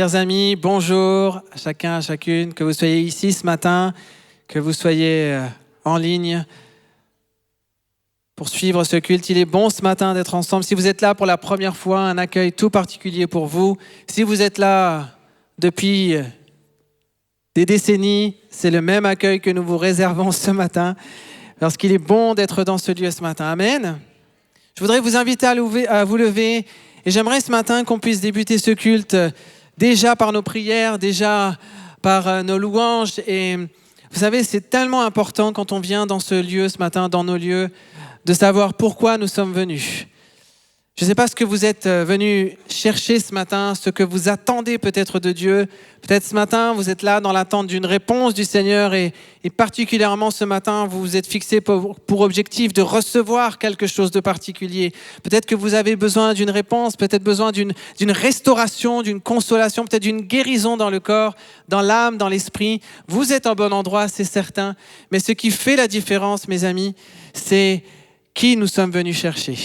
Chers amis, bonjour à chacun, à chacune, que vous soyez ici ce matin, que vous soyez en ligne pour suivre ce culte. Il est bon ce matin d'être ensemble. Si vous êtes là pour la première fois, un accueil tout particulier pour vous. Si vous êtes là depuis des décennies, c'est le même accueil que nous vous réservons ce matin, parce qu'il est bon d'être dans ce lieu ce matin. Amen. Je voudrais vous inviter à vous lever, et j'aimerais ce matin qu'on puisse débuter ce culte déjà par nos prières, déjà par nos louanges. Et vous savez, c'est tellement important quand on vient dans ce lieu ce matin, dans nos lieux, de savoir pourquoi nous sommes venus. Je ne sais pas ce que vous êtes venus chercher ce matin, ce que vous attendez peut-être de Dieu. Peut-être ce matin, vous êtes là dans l'attente d'une réponse du Seigneur et particulièrement ce matin, vous vous êtes fixé pour objectif de recevoir quelque chose de particulier. Peut-être que vous avez besoin d'une réponse, peut-être besoin d'une restauration, d'une consolation, peut-être d'une guérison dans le corps, dans l'âme, dans l'esprit. Vous êtes au bon endroit, c'est certain. Mais ce qui fait la différence, mes amis, c'est qui nous sommes venus chercher.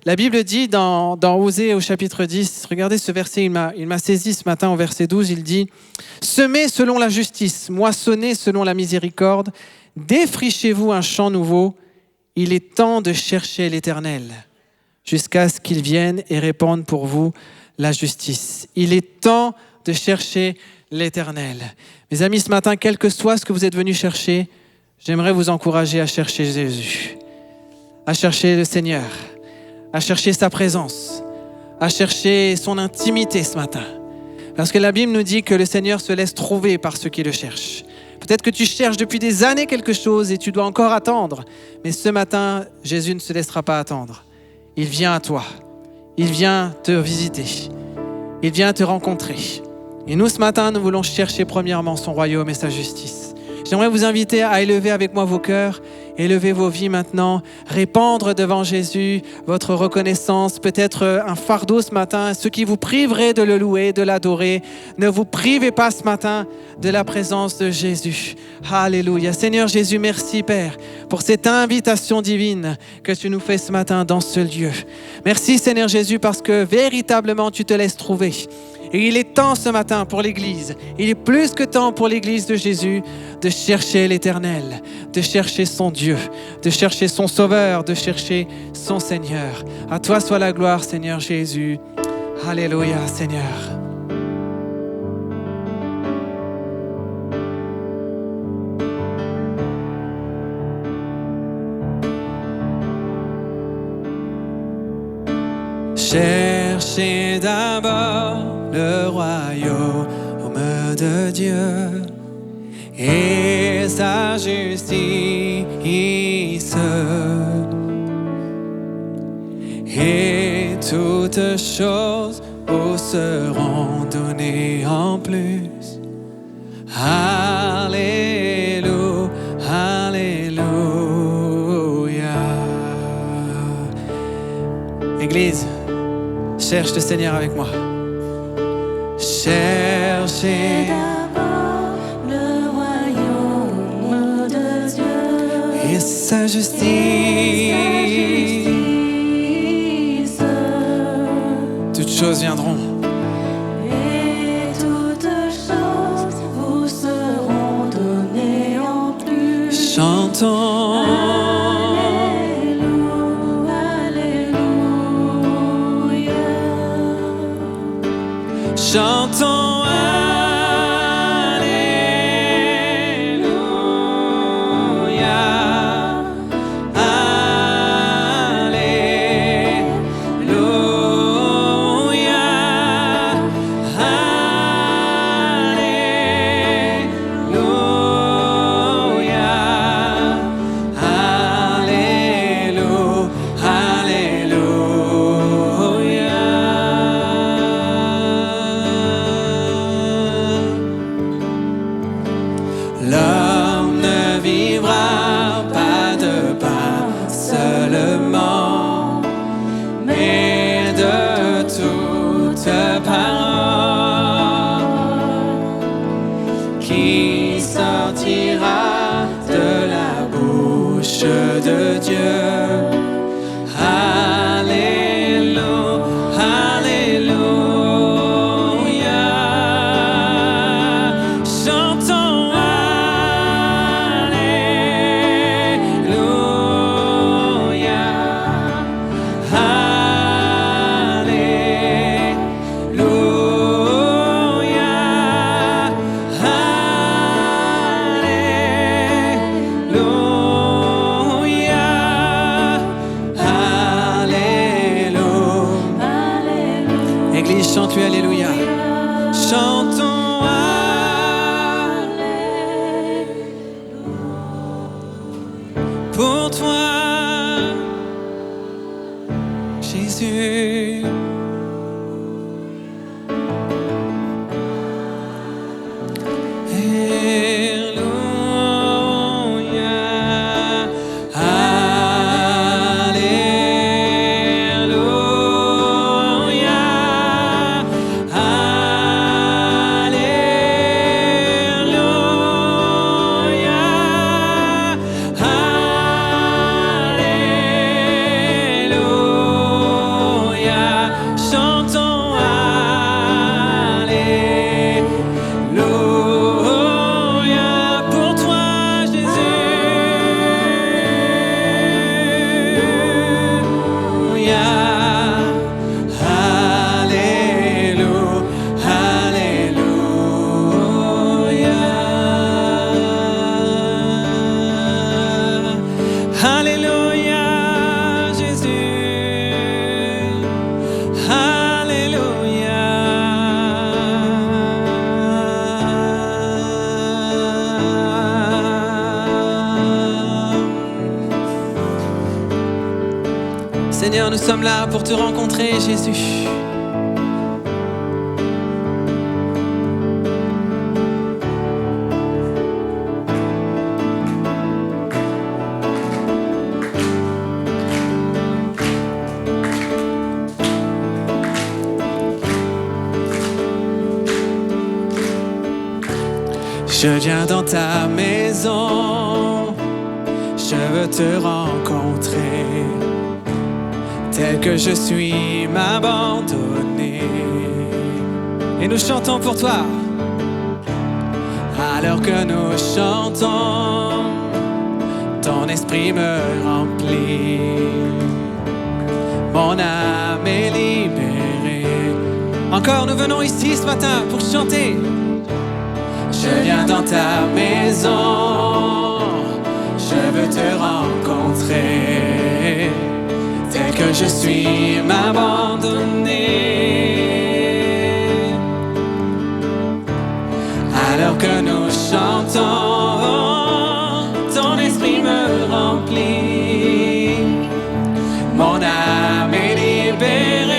La Bible dit dans Osée au chapitre 10, regardez ce verset, il m'a saisi ce matin au verset 12, il dit « Semez selon la justice, moissonnez selon la miséricorde, défrichez-vous un champ nouveau, il est temps de chercher l'Éternel, jusqu'à ce qu'il vienne et répande pour vous la justice. » Il est temps de chercher l'Éternel. Mes amis, ce matin, quel que soit ce que vous êtes venus chercher, j'aimerais vous encourager à chercher Jésus, à chercher le Seigneur, à chercher sa présence, à chercher son intimité ce matin. Parce que la Bible nous dit que le Seigneur se laisse trouver par ceux qui le cherchent. Peut-être que tu cherches depuis des années quelque chose et tu dois encore attendre. Mais ce matin, Jésus ne se laissera pas attendre. Il vient à toi. Il vient te visiter. Il vient te rencontrer. Et nous, ce matin, nous voulons chercher premièrement son royaume et sa justice. J'aimerais vous inviter à élever avec moi vos cœurs, élever vos vies maintenant, répandre devant Jésus votre reconnaissance, peut-être un fardeau ce matin, ce qui vous priverait de le louer, de l'adorer. Ne vous privez pas ce matin de la présence de Jésus. Alléluia. Seigneur Jésus, merci Père pour cette invitation divine que tu nous fais ce matin dans ce lieu. Merci Seigneur Jésus parce que véritablement tu te laisses trouver. Et il est temps ce matin pour l'Église, il est plus que temps pour l'Église de Jésus de chercher l'Éternel, de chercher son Dieu, de chercher son Sauveur, de chercher son Seigneur. À toi soit la gloire, Seigneur Jésus. Alléluia, Seigneur. Cherchez d'abord le royaume de Dieu et sa justice, et toutes choses vous seront données en plus. Alléluia, alléluia. Église, cherche le Seigneur avec moi. Cherchez d'abord le royaume de Dieu et sa justice. Toutes choses viendront. Et toutes choses vous seront données en plus. Chantons. Chantons Alléluia, Alléluia, Alléluia, Alléluia. pour toi, Jésus. Alléluia, Seigneur, nous sommes là pour te rencontrer, Jésus. Je viens dans ta maison, je veux te rencontrer. Tel que je suis, m'abandonner. Et nous chantons pour toi. Alors que nous chantons, ton esprit me remplit. Mon âme est libérée. Encore, nous venons ici ce matin pour chanter. Je viens dans ta maison, je veux te rencontrer. Tel que je suis, m'abandonner. Alors que nous chantons, ton esprit me remplit. Mon âme est libérée.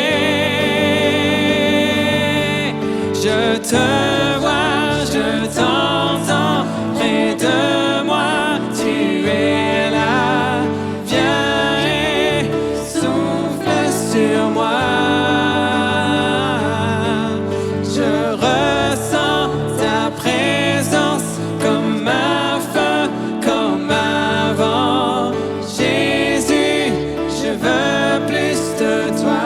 Je te vois, je t'entends près de moi. Tu es là, viens et souffle sur moi. Je ressens ta présence comme un feu, comme un vent. Jésus, je veux plus de toi.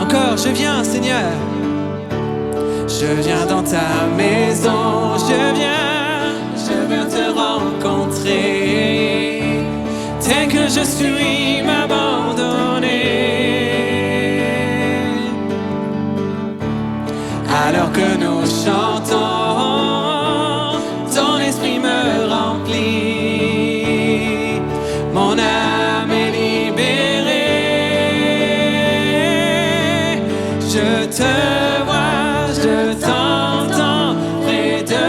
Encore, je viens, Seigneur. Je viens dans ta maison, je veux te rencontrer. Tel que je suis, m'abandonner. Alors que nous chantons, ton esprit me remplit. Mon âme est libérée. Je te vois, je t'entends près de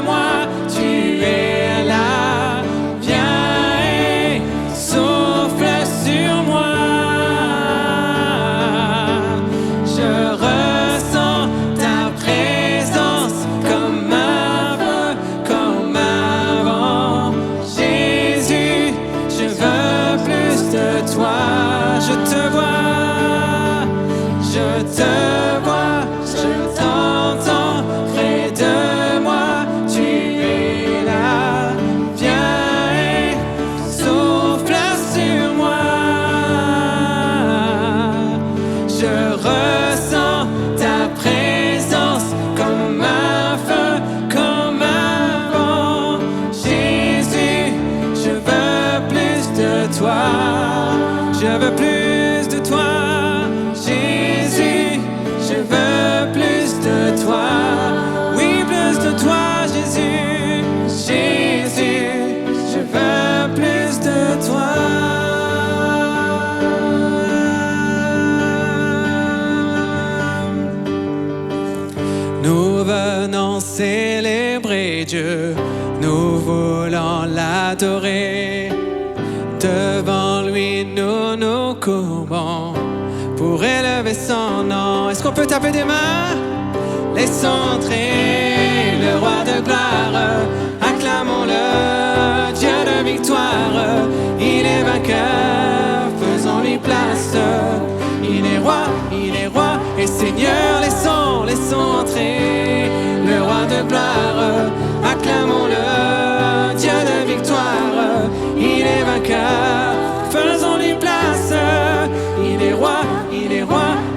moi. Tu es là, viens et souffle sur moi. Je ressens ta présence comme un feu, comme un vent. Jésus, je veux plus de toi. Je te vois, je te vois, je t'entends près de moi. Tu es là, viens et souffle sur moi. Je ressens ta présence comme un feu, comme un vent. Jésus, je veux plus de toi. Je veux plus de toi. Jésus, je veux plus de toi. Oui, plus de toi, Jésus. Jésus, je veux plus de toi. Nous venons célébrer Dieu. Nous voulons l'adorer. l'adorer. Devant lui, nous nous courbons pour élever son nom. Est-ce qu'on peut taper des mains? Laissons entrer le roi de gloire. Acclamons-le, Dieu de victoire. Il est vainqueur, faisons-lui place. Il est roi et Seigneur. Laissons entrer le roi de gloire. Acclamons-le, Dieu de victoire. Il est vainqueur, faisons-lui place. Il est roi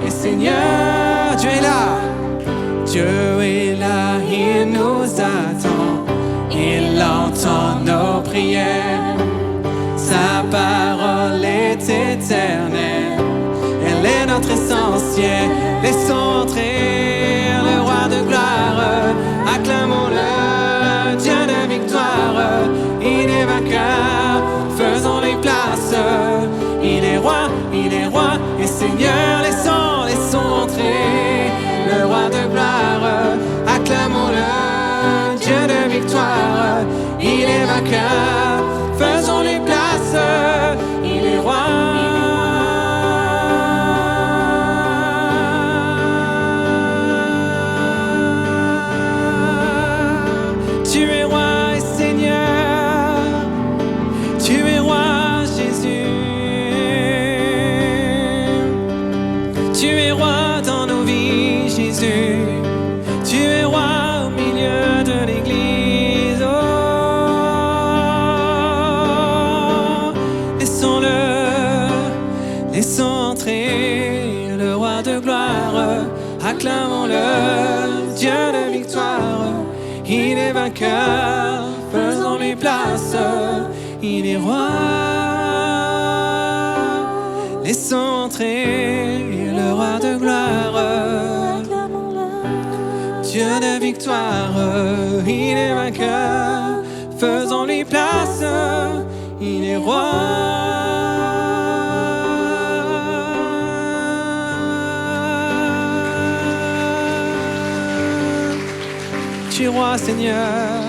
et Seigneur. Dieu est là, il nous attend. Il entend nos prières. Sa parole est éternelle. Elle est notre essentiel. Laissons entrer le roi de gloire. Acclamons-le, Dieu de victoire. Il est vainqueur, faisons-lui place. Il est roi et Seigneur. Laissons entrer le roi de gloire. Acclamons-le, Dieu de victoire. Il est vainqueur, faisons-lui place. Il est roi. Tu es roi et Seigneur. Tu es roi, Jésus. Tu es roi dans nos vies, Jésus. Tu es roi au milieu de l'église. Oh, laissons entrer le roi de gloire. Acclamons-le, Dieu de victoire. Il est vainqueur, faisons-lui place. Il est roi. Laissons entrer le roi de gloire. Dieu de victoire, il est vainqueur, faisons-lui place, il est roi. Tu es roi, Seigneur,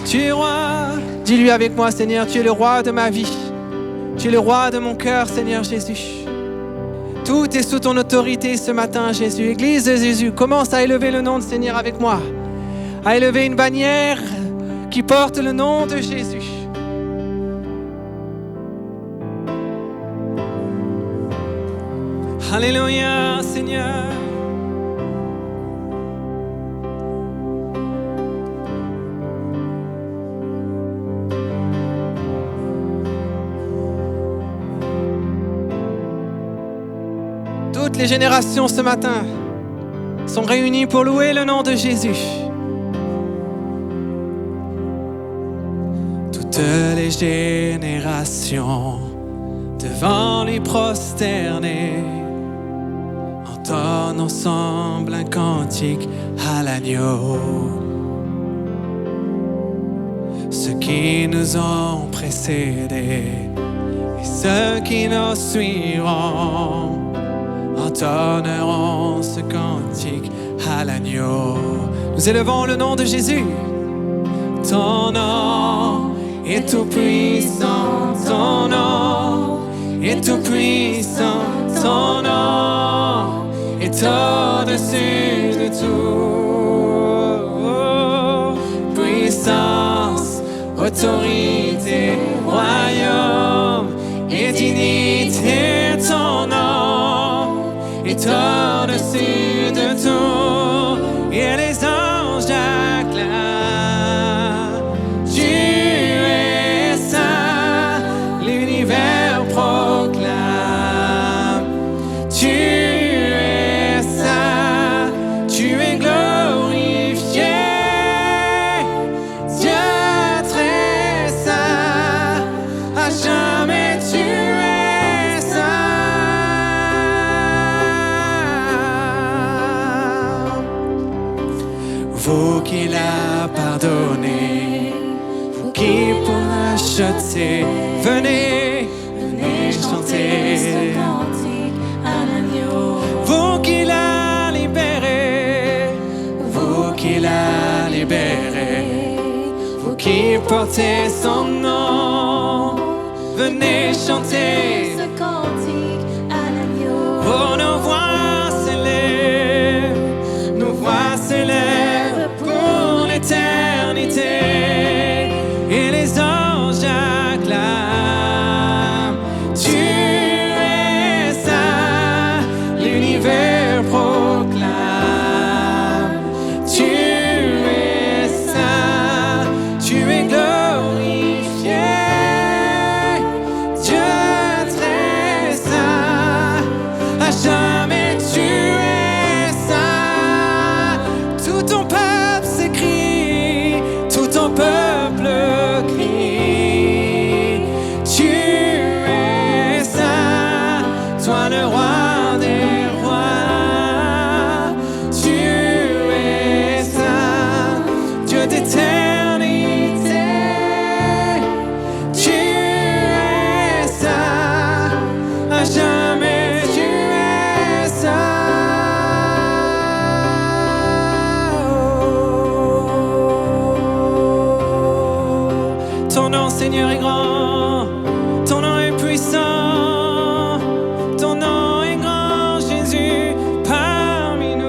tu es roi. Dis-lui avec moi, Seigneur, tu es le roi de ma vie, tu es le roi de mon cœur, Seigneur Jésus. Tout est sous ton autorité ce matin, Jésus. Église de Jésus, commence à élever le nom de Seigneur avec moi. À élever une bannière qui porte le nom de Jésus. Alléluia, Seigneur. Toutes les générations ce matin sont réunies pour louer le nom de Jésus. Toutes les générations devant lui prosterner entonnent ensemble un cantique à l'agneau. Ceux qui nous ont précédés et ceux qui nous suivront entonneront ce cantique à l'agneau. Nous élevons le nom de Jésus. Ton nom est tout puissant, ton nom est tout puissant, ton nom est au-dessus de tout. Puissance, autorité, royaume et dignité, ton nom est au-dessus de tout, et les anges acclament. Tu es saint, l'univers proclame. Tu es saint, tu es glorifié. Dieu très saint, à jamais tu es saint. Vous qui l'a pardonné, vous qui pour acheter, venez chanter. Vous qui l'a libéré, vous qui l'a libéré, vous vous qui portez son nom, venez chanter ce cantique à l'agneau. Oh, nos voix s'élèvent pour l'éternité, et les anges acclament. Tu es saint, l'univers proclame. Tu es saint, tu es glorifié. Dieu très saint, à jamais tu es saint. Tout ton peuple s'écrie, tout ton peuple crie. Tu es saint, toi le roi des rois. Tu es saint, Dieu d'éternité. Tu es saint, à jamais tu es saint. Ton nom, Seigneur, est grand, ton nom est puissant, ton nom est grand, Jésus, parmi nous.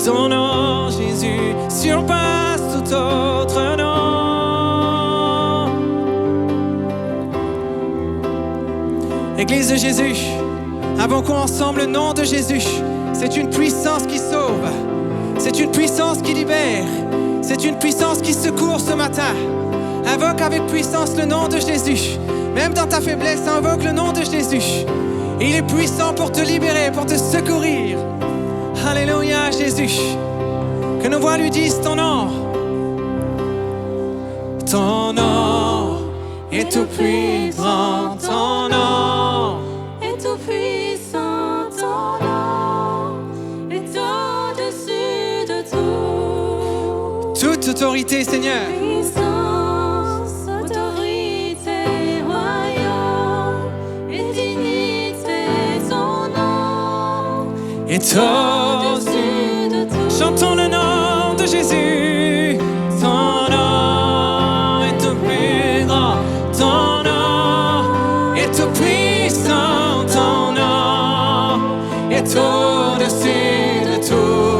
Ton nom, Jésus, surpasse tout autre nom. Église de Jésus, invoquons ensemble le nom de Jésus. C'est une puissance qui sauve, c'est une puissance qui libère, c'est une puissance qui secourt ce matin. Invoque avec puissance le nom de Jésus. Même dans ta faiblesse, invoque le nom de Jésus. Et il est puissant pour te libérer, pour te secourir. Alléluia, Jésus. Que nos voix lui disent ton nom. Ton nom est tout puissant, ton nom. Et tout puissant, ton nom est au-dessus de tout. Toute autorité, Seigneur. Puissance, autorité, royaume et dignité, ton nom Est au-dessus de tout. Chantons le nom de Jésus. Ton nom est tout plus grand. Ton nom est tout puissant. Ton nom est au-dessus de tout.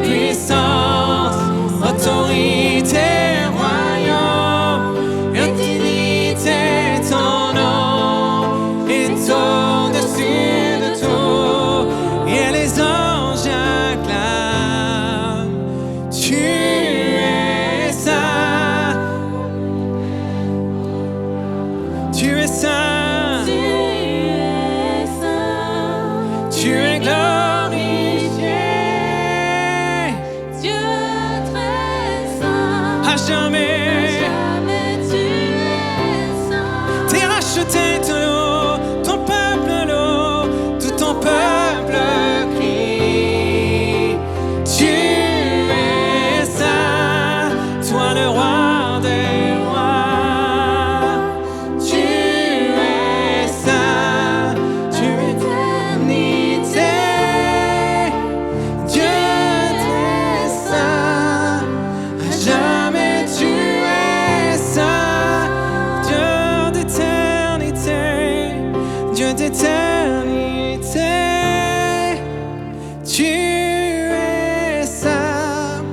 Puissance, autorité, royaume et dignité. Ton nom est au-dessus de tout. Et les anges acclament. Tu es saint. Tu es saint. Tu es saint, Tu es glorifié. Dieu très saint. À jamais. Jamais tu es saint. T'es racheté de l'eau, ton peuple l'eau, tout ton peuple crie. Tu es saint, toi le roi des rois. Tu es saint, tu es éternité. Dieu très saint, à jamais tu es saint. Dieu d'éternité, Dieu d'éternité, tu es saint,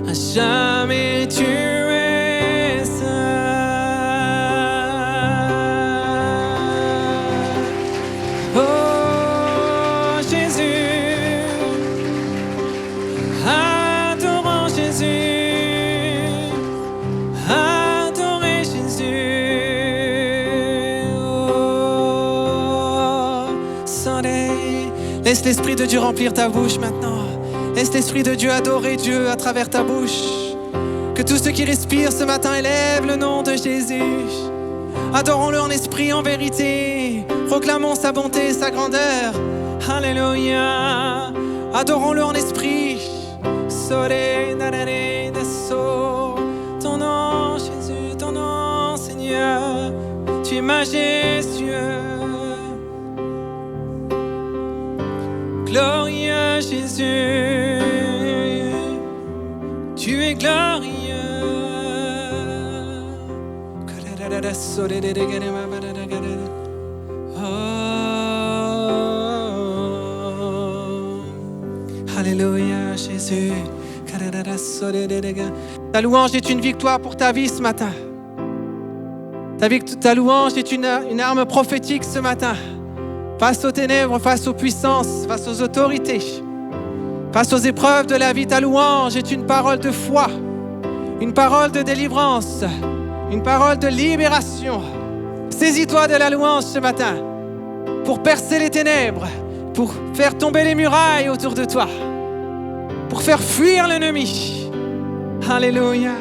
à jamais tu es saint. Oh Jésus, adorons Jésus, adorez Jésus. Oh, soleil. Laisse l'Esprit de Dieu remplir ta bouche maintenant. Laisse l'Esprit de Dieu adorer Dieu à travers ta bouche. Que tous ceux qui respirent ce matin élèvent le nom de Jésus. Adorons-le en esprit, en vérité. Proclamons sa bonté, sa grandeur. Alléluia. Adorons-le en esprit. Sole, nanane, nasso. Ton nom, Jésus, ton nom, Seigneur. Tu es majestueux. Glorieux Jésus. es glorieux. Oh, Alléluia, Jésus. Ta louange est une victoire pour ta vie ce matin. Ta louange est une arme prophétique ce matin. Face aux ténèbres, face aux puissances, face aux autorités, face aux épreuves de la vie, ta louange est une parole de foi, une parole de délivrance, une parole de libération. Saisis-toi de la louange ce matin pour percer les ténèbres, pour faire tomber les murailles autour de toi, pour faire fuir l'ennemi. Alléluia.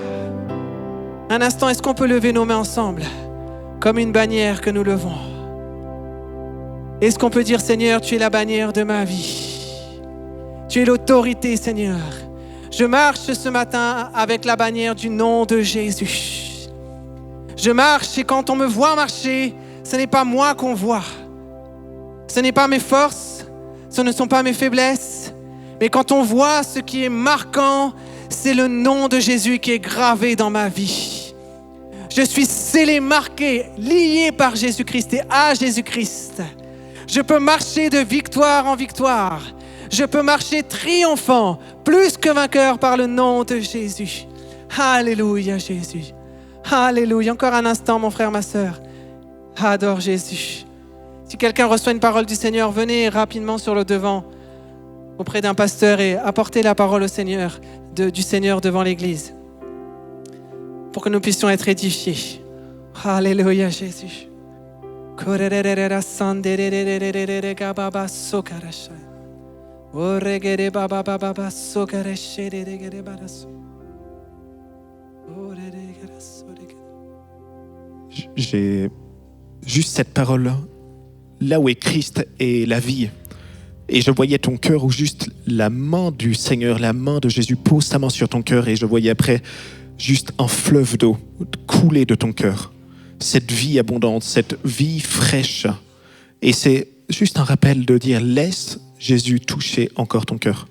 Un instant, est-ce qu'on peut lever nos mains ensemble comme une bannière que nous levons? Est-ce qu'on peut dire, Seigneur, tu es la bannière de ma vie. Tu es l'autorité, Seigneur. Je marche ce matin avec la bannière du nom de Jésus. Je marche et quand on me voit marcher, ce n'est pas moi qu'on voit. Ce n'est pas mes forces, ce ne sont pas mes faiblesses. Mais quand on voit ce qui est marquant, c'est le nom de Jésus qui est gravé dans ma vie. Je suis scellé, marqué, lié par Jésus-Christ et à Jésus-Christ. Je peux marcher de victoire en victoire. Je peux marcher triomphant, plus que vainqueur par le nom de Jésus. Alléluia, Jésus. Alléluia. Encore un instant, mon frère, ma sœur. Adore Jésus. Si quelqu'un reçoit une parole du Seigneur, venez rapidement sur le devant auprès d'un pasteur et apportez la parole au Seigneur, du Seigneur devant l'Église pour que nous puissions être édifiés. Alléluia, Jésus. J'ai juste cette parole là où est Christ et la vie. Et je voyais ton cœur où juste la main du Seigneur, la main de Jésus pose sa main sur ton cœur et je voyais après juste un fleuve d'eau couler de ton cœur. Cette vie abondante, cette vie fraîche. Et c'est juste un rappel de dire, laisse Jésus toucher encore ton cœur.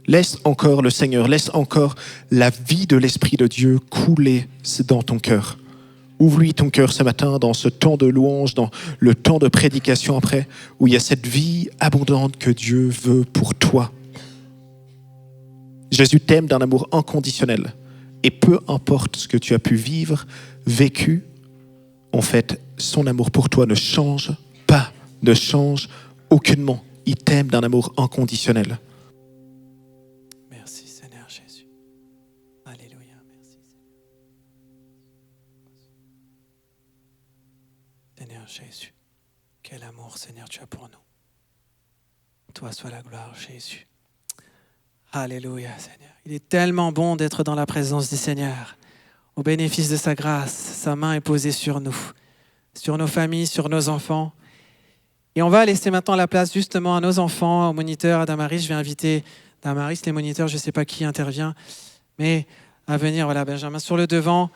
Laisse encore le Seigneur, laisse encore la vie de l'Esprit de Dieu couler dans ton cœur. Ouvre-lui ton cœur ce matin dans ce temps de louange, dans le temps de prédication après, où il y a cette vie abondante que Dieu veut pour toi. Jésus t'aime d'un amour inconditionnel. Et peu importe ce que tu as pu vivre, vécu, en fait, son amour pour toi ne change pas, ne change aucunement. Il t'aime d'un amour inconditionnel. Merci Seigneur Jésus. Alléluia. Merci Seigneur Jésus. Quel amour Seigneur tu as pour nous. Toi soit la gloire Jésus. Alléluia Seigneur. Il est tellement bon d'être dans la présence du Seigneur. Au bénéfice de sa grâce, sa main est posée sur nous, sur nos familles, sur nos enfants. Et on va laisser maintenant la place justement à nos enfants, aux moniteurs, à Damaris. Je vais inviter Damaris, les moniteurs, je ne sais pas qui intervient, mais à venir, voilà, Benjamin, sur le devant.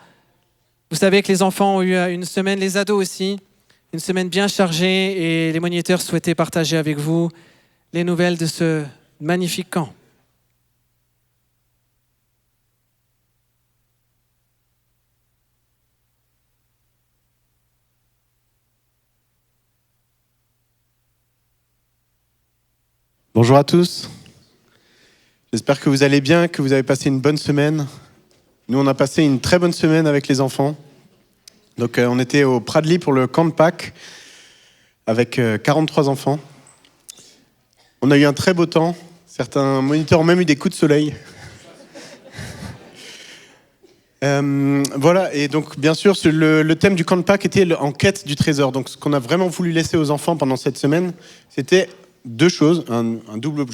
Vous savez que les enfants ont eu une semaine, les ados aussi, une semaine bien chargée et les moniteurs souhaitaient partager avec vous les nouvelles de ce magnifique camp. Bonjour à tous. J'espère que vous allez bien, que vous avez passé une bonne semaine. Nous, on a passé une très bonne semaine avec les enfants. Donc, on était au Pradly pour le camp de Pâques avec 43 enfants. On a eu un très beau temps. Certains moniteurs ont même eu des coups de soleil. Voilà, et donc bien sûr, le thème du camp de Pâques était en quête du trésor. Donc, ce qu'on a vraiment voulu laisser aux enfants pendant cette semaine, c'était deux choses, un double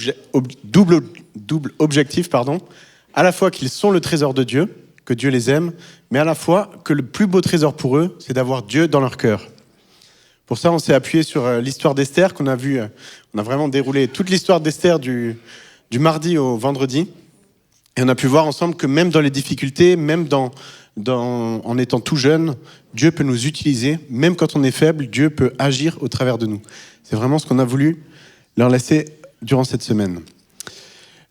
objectif, à la fois qu'ils sont le trésor de Dieu, que Dieu les aime, mais à la fois que le plus beau trésor pour eux, c'est d'avoir Dieu dans leur cœur. Pour ça, on s'est appuyé sur l'histoire d'Esther qu'on a vue. On a vraiment déroulé toute l'histoire d'Esther du mardi au vendredi. Et on a pu voir ensemble que même dans les difficultés, même en étant tout jeune, Dieu peut nous utiliser. Même quand on est faible, Dieu peut agir au travers de nous. C'est vraiment ce qu'on a voulu leur laisser durant cette semaine.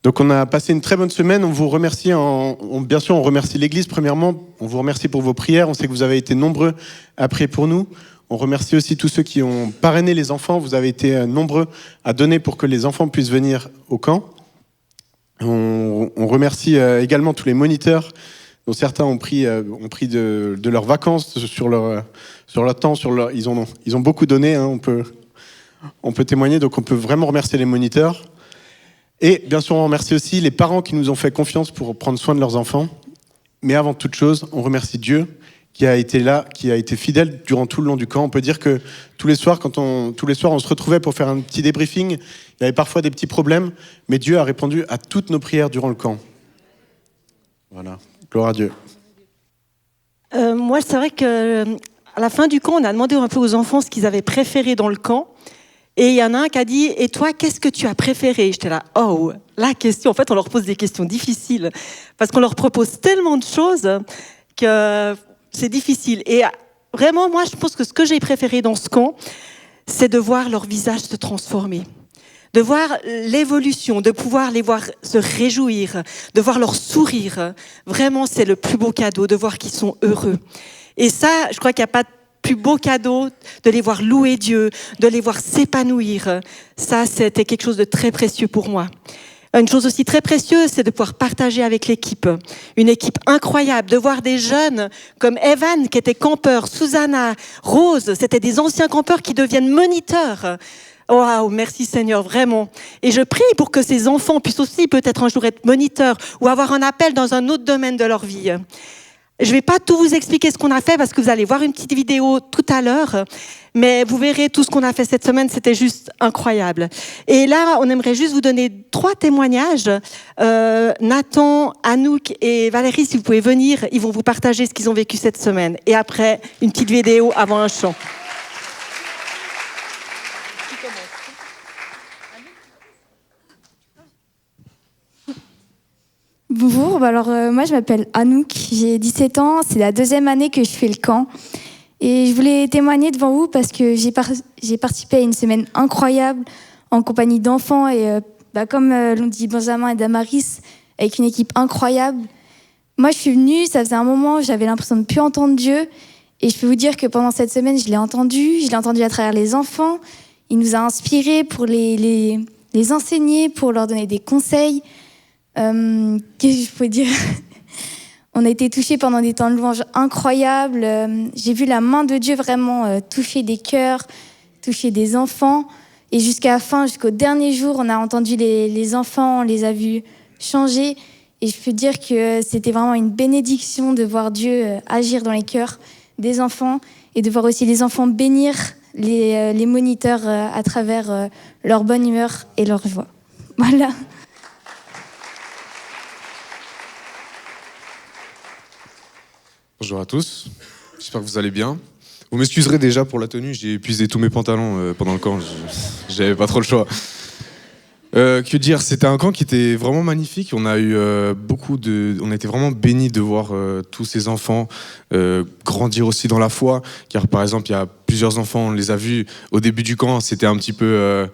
Donc on a passé une très bonne semaine. On vous remercie. Bien sûr, on remercie l'Église premièrement. On vous remercie pour vos prières. On sait que vous avez été nombreux à prier pour nous. On remercie aussi tous ceux qui ont parrainé les enfants. Vous avez été nombreux à donner pour que les enfants puissent venir au camp. On remercie également tous les moniteurs, dont certains ont pris de leurs vacances sur leur temps. Ils ont beaucoup donné. Hein, on peut témoigner. Donc on peut vraiment remercier les moniteurs. Et bien sûr, on remercie aussi les parents qui nous ont fait confiance pour prendre soin de leurs enfants. Mais avant toute chose, on remercie Dieu qui a été là, qui a été fidèle durant tout le long du camp. On peut dire que tous les soirs, on se retrouvait pour faire un petit débriefing. Il y avait parfois des petits problèmes, mais Dieu a répondu à toutes nos prières durant le camp. Voilà, gloire à Dieu. Moi, c'est vrai qu'à la fin du camp, on a demandé un peu aux enfants ce qu'ils avaient préféré dans le camp. Et il y en a un qui a dit « Et toi, qu'est-ce que tu as préféré ?» J'étais là « Oh, la question !» En fait, on leur pose des questions difficiles parce qu'on leur propose tellement de choses que c'est difficile. Et vraiment, moi, je pense que ce que j'ai préféré dans ce camp, c'est de voir leur visage se transformer. De voir l'évolution, de pouvoir les voir se réjouir, de voir leur sourire. Vraiment, c'est le plus beau cadeau, de voir qu'ils sont heureux. Et ça, je crois qu'il n'y a pas de plus beau cadeau, de les voir louer Dieu, de les voir s'épanouir. Ça, c'était quelque chose de très précieux pour moi. Une chose aussi très précieuse, c'est de pouvoir partager avec l'équipe. Une équipe incroyable, de voir des jeunes comme Evan, qui était campeur, Susanna, Rose, c'était des anciens campeurs qui deviennent moniteurs. Waouh, merci Seigneur, vraiment. Et je prie pour que ces enfants puissent aussi peut-être un jour être moniteurs ou avoir un appel dans un autre domaine de leur vie. Je ne vais pas tout vous expliquer ce qu'on a fait parce que vous allez voir une petite vidéo tout à l'heure, mais vous verrez tout ce qu'on a fait cette semaine, c'était juste incroyable. Et là, on aimerait juste vous donner 3 témoignages. Nathan, Anouk et Valérie, si vous pouvez venir, ils vont vous partager ce qu'ils ont vécu cette semaine. Et après, une petite vidéo avant un chant. Bonjour, moi je m'appelle Anouk, j'ai 17 ans, c'est la 2e année que je fais le camp. Et je voulais témoigner devant vous parce que j'ai participé à une semaine incroyable en compagnie d'enfants et comme l'ont dit Benjamin et Damaris, avec une équipe incroyable. Moi je suis venue, ça faisait un moment, j'avais l'impression de ne plus entendre Dieu. Et je peux vous dire que pendant cette semaine, je l'ai entendu à travers les enfants. Il nous a inspirés pour les enseigner, pour leur donner des conseils. Qu'est-ce que je peux dire ? On a été touchés pendant des temps de louange incroyables. J'ai vu la main de Dieu vraiment toucher des cœurs, toucher des enfants. Et jusqu'à la fin, jusqu'au dernier jour, on a entendu les enfants, on les a vus changer. Et je peux dire que c'était vraiment une bénédiction de voir Dieu agir dans les cœurs des enfants et de voir aussi les enfants bénir les moniteurs à travers leur bonne humeur et leur joie. Voilà. Bonjour à tous, j'espère que vous allez bien. Vous m'excuserez déjà pour la tenue, j'ai épuisé tous mes pantalons pendant le camp, j'avais pas trop le choix. Que dire, c'était un camp qui était vraiment magnifique, on a eu on a été vraiment bénis de voir tous ces enfants grandir aussi dans la foi, car par exemple il y a plusieurs enfants, on les a vus au début du camp, c'était un petit peu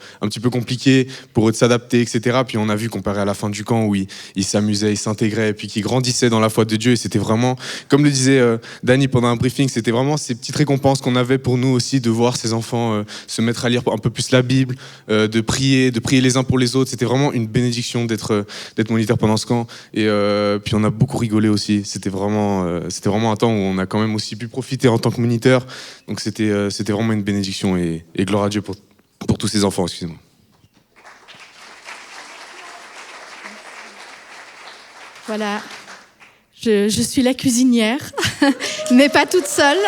compliqué pour eux de s'adapter, etc. Puis on a vu comparé à la fin du camp où ils s'amusaient, ils s'intégraient, et puis qu'ils grandissaient dans la foi de Dieu. Et c'était vraiment, comme le disait Dany pendant un briefing, c'était vraiment ces petites récompenses qu'on avait pour nous aussi de voir ces enfants se mettre à lire un peu plus la Bible, de prier les uns pour les autres. C'était vraiment une bénédiction d'être moniteur pendant ce camp. Et puis on a beaucoup rigolé aussi. C'était vraiment un temps où on a quand même aussi pu profiter en tant que moniteur. Donc c'était vraiment une bénédiction et gloire à Dieu pour tous ces enfants, excusez-moi. Voilà, je suis la cuisinière, mais pas toute seule.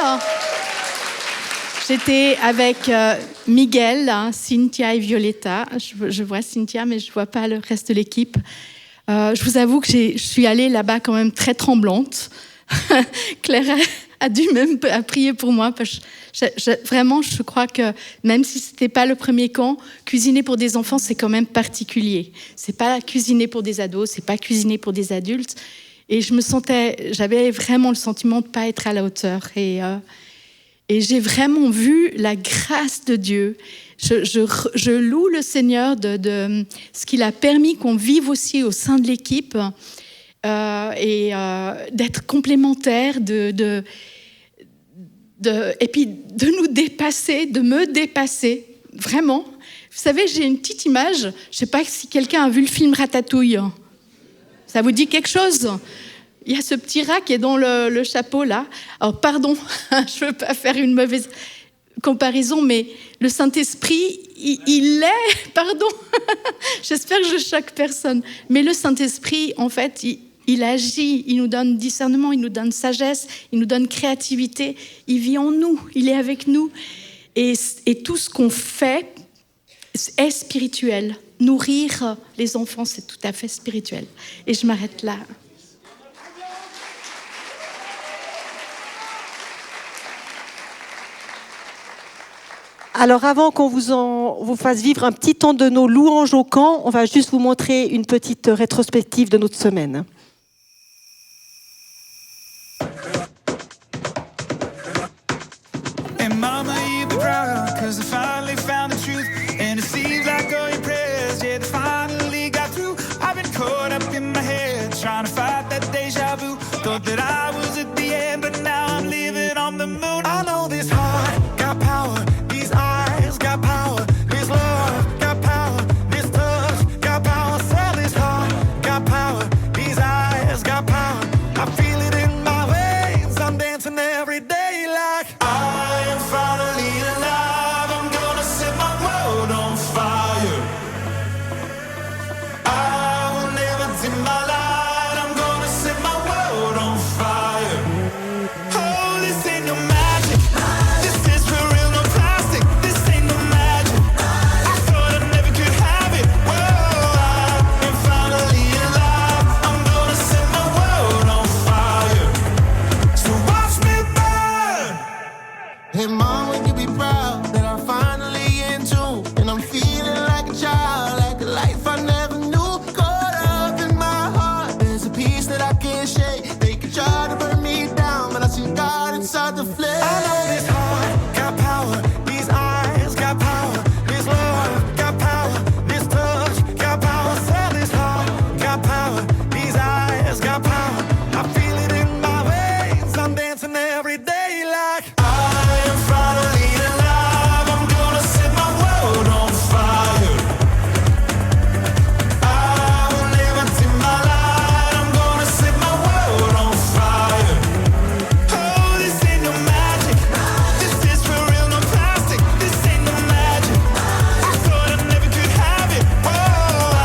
J'étais avec Miguel, Cynthia et Violetta. Je vois Cynthia, mais je ne vois pas le reste de l'équipe. Je vous avoue que je suis allée là-bas quand même très tremblante. Claire a dû même prier pour moi parce que vraiment, je crois que même si ce n'était pas le premier camp, cuisiner pour des enfants, c'est quand même particulier. Ce n'est pas cuisiner pour des ados, ce n'est pas cuisiner pour des adultes. Et j'avais vraiment le sentiment de ne pas être à la hauteur. Et j'ai vraiment vu la grâce de Dieu. je loue le Seigneur de ce qu'il a permis qu'on vive aussi au sein de l'équipe et d'être complémentaires, et puis de nous dépasser, de me dépasser, vraiment. Vous savez, j'ai une petite image, je ne sais pas si quelqu'un a vu le film Ratatouille. Ça vous dit quelque chose ? Il y a ce petit rat qui est dans le chapeau là. Alors pardon, je ne veux pas faire une mauvaise comparaison, mais le Saint-Esprit, il est, pardon, j'espère que je choque personne, mais le Saint-Esprit, en fait, il agit, il nous donne discernement, il nous donne sagesse, il nous donne créativité, il vit en nous, il est avec nous. Et tout ce qu'on fait est spirituel. Nourrir les enfants, c'est tout à fait spirituel. Et je m'arrête là. Alors avant qu'on vous fasse vivre un petit temps de nos louanges au camp, on va juste vous montrer une petite rétrospective de notre semaine. And mama, you be proud, cause I finally found the truth. And it seems like all your prayers, yeah, they finally got through. I've been caught up in my head, trying to fight that deja vu. Thought that I was at the end, but now I'm living on the moon. I know this heart got power, these eyes got power, this love got power, this touch got power. Sell this heart got power, these eyes got power. I feel it in my veins, I'm dancing every day like I am finally alive. I'm gonna set my world on fire. I will never dim my light. I'm gonna set my world on fire. Oh, this ain't no magic. This is for real, no plastic. This ain't no magic. I thought I never could have it. Whoa, I am finally alive. I'm gonna set my world on fire. So watch me burn. Hey mom, would you be proud that I'm finally in tune? And I'm feeling like a child, like a life I never knew. Caught up in my heart, there's a piece that I can't shake. They could try to burn me down, but I see God inside the flame. I know this heart got power, these eyes got power, this love got power, this touch got power. Sell this heart got power, these eyes got power. I feel it in my veins, I'm dancing every day like I am finally alive. I'm gonna set my world on fire. I will never dim my light. I'm gonna set my world on fire. Oh, this ain't no magic. This is for real, no plastic. This ain't no magic. I thought I never could have it. Oh, I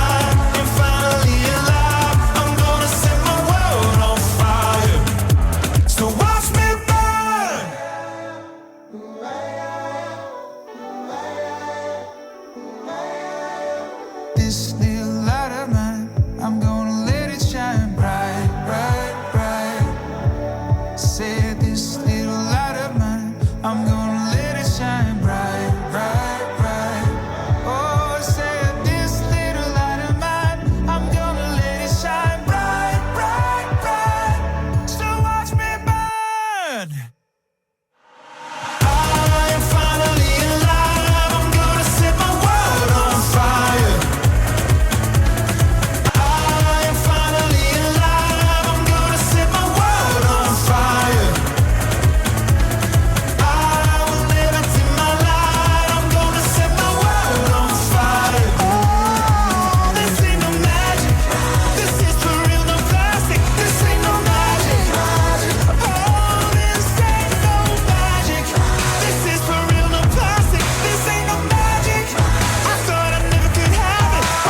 am finally alive. I'm gonna set my world on fire. So watch me burn. This little light of mine, I'm gonna let it shine bright, bright, bright. Said this little light of mine, I'm gonna let it shine bright, bright, bright. Oh, said this little light of mine, I'm gonna let it shine bright, bright, bright. So watch me burn. I am finally alive. I'm gonna set my world on fire. I am finally alive. I'm gonna set my world on fire. I will never dim my light. I'm gonna set my world on fire. Oh, this ain't no magic. This is for real, no plastic. This ain't no magic. Oh, this ain't no magic. This is for real, no plastic. This ain't no magic. I thought I never could have it. Oh,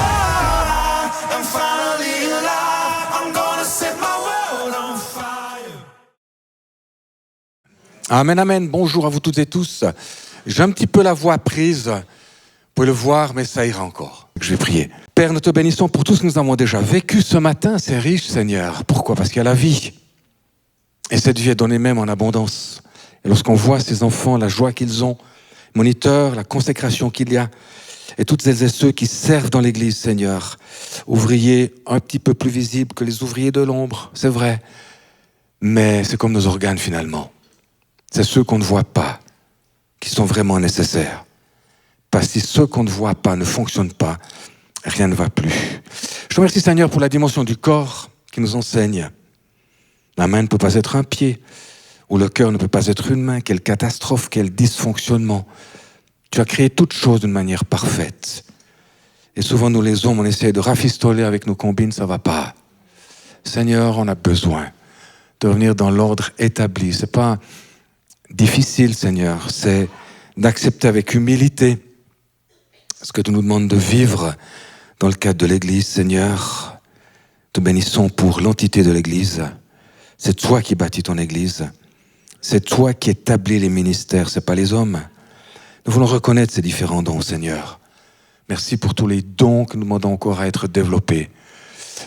I'm finally alive. I'm gonna set my world on fire. Amen, amen. Bonjour à vous toutes et tous. J'ai un petit peu la voix prise. Vous pouvez le voir, mais ça ira encore. Je vais prier. Père, nous te bénissons pour tout ce que nous avons déjà vécu ce matin. C'est riche, Seigneur. Pourquoi ? Parce qu'il y a la vie. Et cette vie est donnée même en abondance. Et lorsqu'on voit ces enfants, la joie qu'ils ont, moniteurs, la consécration qu'il y a, et toutes celles et ceux qui servent dans l'Église, Seigneur, ouvriers un petit peu plus visibles que les ouvriers de l'ombre, c'est vrai, mais c'est comme nos organes finalement. C'est ceux qu'on ne voit pas, qui sont vraiment nécessaires. Parce que si ce qu'on ne voit pas ne fonctionne pas, rien ne va plus. Je te remercie, Seigneur, pour la dimension du corps qui nous enseigne. La main ne peut pas être un pied, ou le cœur ne peut pas être une main. Quelle catastrophe, quel dysfonctionnement. Tu as créé toutes choses d'une manière parfaite. Et souvent, nous les hommes, on essaie de rafistoler avec nos combines, ça ne va pas. Seigneur, on a besoin de revenir dans l'ordre établi. Ce n'est pas difficile, Seigneur, c'est d'accepter avec humilité ce que tu nous demandes de vivre dans le cadre de l'Église. Seigneur, te bénissons pour l'entité de l'Église. C'est toi qui bâtis ton Église. C'est toi qui établis les ministères, ce n'est pas les hommes. Nous voulons reconnaître ces différents dons, Seigneur. Merci pour tous les dons que nous demandons encore à être développés.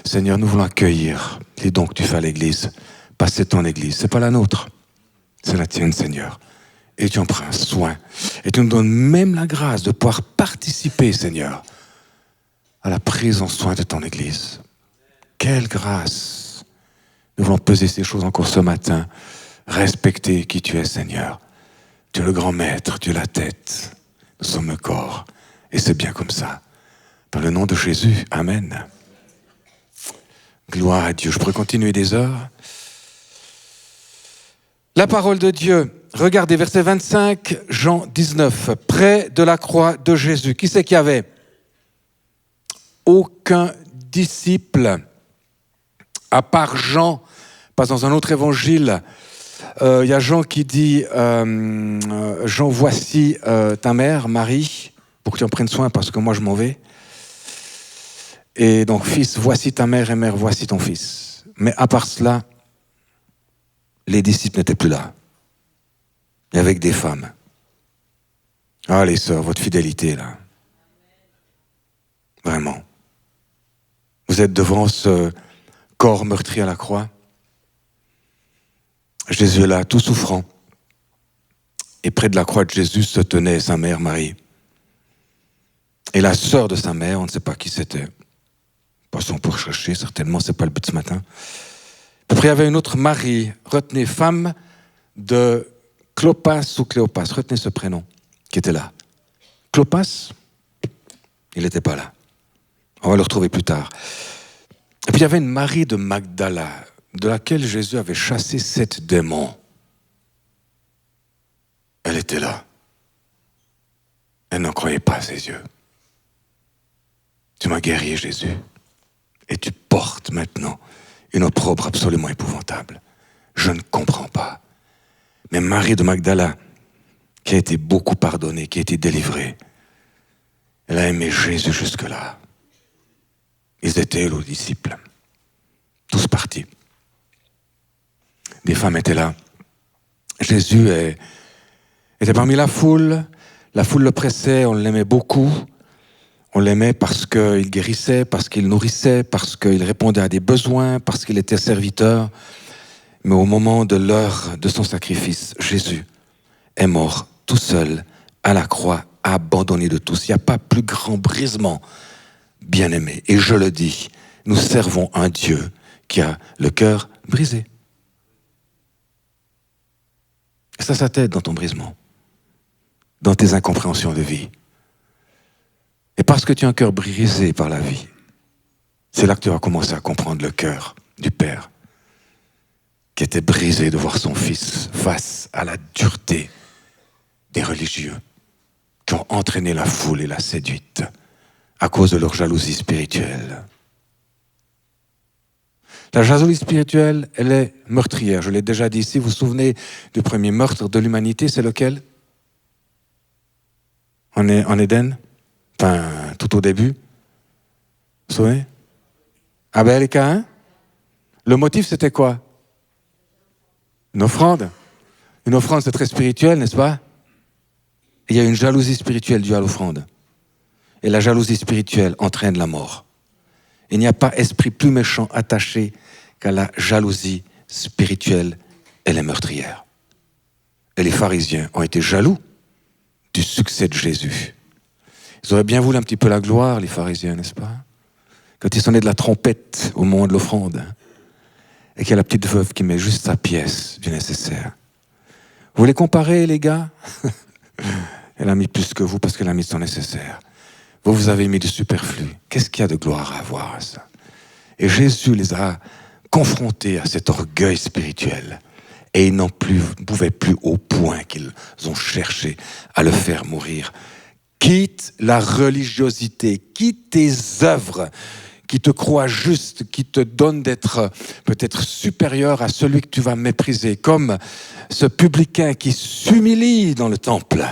Seigneur, nous voulons accueillir les dons que tu fais à l'Église. Parce que c'est ton Église, ce n'est pas la nôtre. C'est la tienne, Seigneur. Et tu en prends soin. Et tu nous donnes même la grâce de pouvoir participer, Seigneur, à la prise en soin de ton Église. Quelle grâce! Nous voulons peser ces choses encore ce matin. Respecter qui tu es, Seigneur. Tu es le grand maître, tu es la tête. Nous sommes le corps. Et c'est bien comme ça. Dans le nom de Jésus, Amen. Gloire à Dieu. Je pourrais continuer des heures. La parole de Dieu. Regardez, verset 25, Jean 19. Près de la croix de Jésus. Qui c'est qu'il y avait? Aucun disciple, à part Jean, pas dans un autre évangile. Il y a Jean qui dit, Jean, voici ta mère, Marie, pour que tu en prennes soin parce que moi je m'en vais. Et donc, fils, voici ta mère, et mère, voici ton fils. Mais à part cela, les disciples n'étaient plus là. Et avec des femmes. Ah, les sœurs, votre fidélité, là. Vraiment. Vous êtes devant ce corps meurtri à la croix. Jésus est là, tout souffrant. Et près de la croix de Jésus se tenait sa mère Marie. Et la sœur de sa mère, on ne sait pas qui c'était. Passons pour chercher, certainement, c'est pas le but ce matin. Après, il y avait une autre Marie, retenez, femme de Clopas ou Cléopas, retenez ce prénom, qui était là. Clopas, il n'était pas là. On va le retrouver plus tard. Et puis il y avait une Marie de Magdala, de laquelle Jésus avait chassé 7 démons. Elle était là. Elle n'en croyait pas à ses yeux. Tu m'as guéri, Jésus. Et tu portes maintenant une opprobre absolument épouvantable. Je ne comprends pas. Mais Marie de Magdala, qui a été beaucoup pardonnée, qui a été délivrée, elle a aimé Jésus jusque-là. Ils étaient, les disciples, tous partis. Des femmes étaient là. Jésus était parmi la foule le pressait, on l'aimait beaucoup. On l'aimait parce qu'il guérissait, parce qu'il nourrissait, parce qu'il répondait à des besoins, parce qu'il était serviteur. Mais au moment de l'heure de son sacrifice, Jésus est mort tout seul à la croix, abandonné de tous. Il n'y a pas plus grand brisement, bien-aimé. Et je le dis, nous servons un Dieu qui a le cœur brisé. Et ça t'aide dans ton brisement, dans tes incompréhensions de vie. Et parce que tu as un cœur brisé par la vie, c'est là que tu vas commencer à comprendre le cœur du Père, qui était brisé de voir son fils face à la dureté des religieux qui ont entraîné la foule et l'a séduite à cause de leur jalousie spirituelle. La jalousie spirituelle, elle est meurtrière. Je l'ai déjà dit ici, vous vous souvenez du premier meurtre de l'humanité, c'est lequel? En Éden? Enfin, tout au début. Vous vous souvenez? Abel et Caïn. Le motif, c'était quoi? Une offrande. Une offrande, c'est très spirituel, n'est-ce pas? Il y a une jalousie spirituelle due à l'offrande. Et la jalousie spirituelle entraîne la mort. Il n'y a pas esprit plus méchant attaché qu'à la jalousie spirituelle. Elle est meurtrière. Et les pharisiens ont été jaloux du succès de Jésus. Ils auraient bien voulu un petit peu la gloire, les pharisiens, n'est-ce pas? Quand ils sonnaient de la trompette au moment de l'offrande, et qu'il y a la petite veuve qui met juste sa pièce du nécessaire. Vous voulez comparer, les gars? Elle a mis plus que vous parce qu'elle a mis son nécessaire. Vous avez mis du superflu. Qu'est-ce qu'il y a de gloire à avoir à ça? Et Jésus les a confrontés à cet orgueil spirituel. Et ils n'en pouvaient plus au point qu'ils ont cherché à le faire mourir. Quitte la religiosité, quitte tes œuvres qui te croient juste, qui te donnent d'être peut-être supérieur à celui que tu vas mépriser, comme ce publicain qui s'humilie dans le temple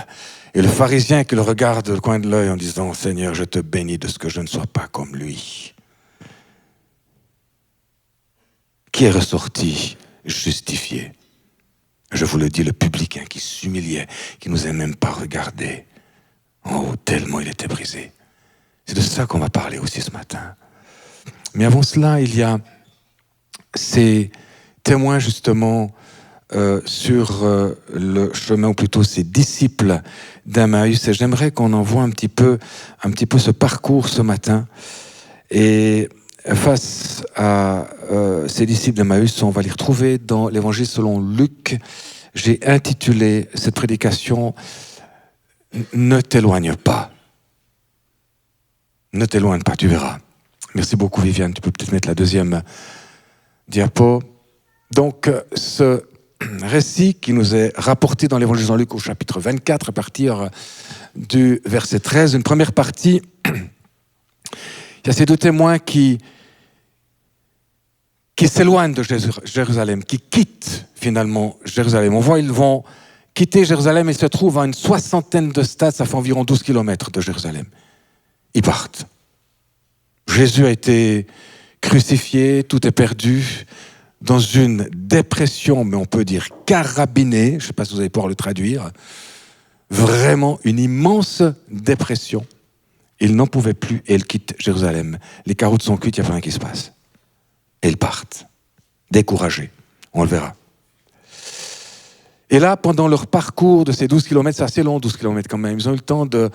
et le pharisien qui le regarde du coin de l'œil en disant « Seigneur, je te bénis de ce que je ne sois pas comme lui ». Qui est ressorti justifié? Je vous le dis, le publicain qui s'humiliait, qui ne nous a même pas regardé. Oh, tellement il était brisé. C'est de ça qu'on va parler aussi ce matin. Mais avant cela, il y a ces témoins justement sur le chemin, ou plutôt ces disciples d'Emmaüs. Et j'aimerais qu'on en voit un petit peu ce parcours ce matin. Et face à ces disciples d'Emmaüs, on va les retrouver dans l'Évangile selon Luc. J'ai intitulé cette prédication « Ne t'éloigne pas ». Ne t'éloigne pas, tu verras. Merci beaucoup Viviane, tu peux peut-être mettre la deuxième diapo. Donc ce récit qui nous est rapporté dans l'Évangile selon Luc au chapitre 24 à partir du verset 13, une première partie, il y a ces deux témoins qui s'éloignent de Jérusalem, qui quittent finalement Jérusalem. On voit ils vont quitter Jérusalem et se trouvent à une 60aine de stades, ça fait environ 12 km de Jérusalem. Ils partent. Jésus a été crucifié, tout est perdu, dans une dépression, mais on peut dire carabinée, je ne sais pas si vous allez pouvoir le traduire, vraiment une immense dépression. Ils n'en pouvaient plus et ils quittent Jérusalem. Les carottes sont cuites, il n'y a rien qui se passe. Et ils partent, découragés, on le verra. Et là, pendant leur parcours de ces 12 km, c'est assez long, 12 km quand même, ils ont eu le temps de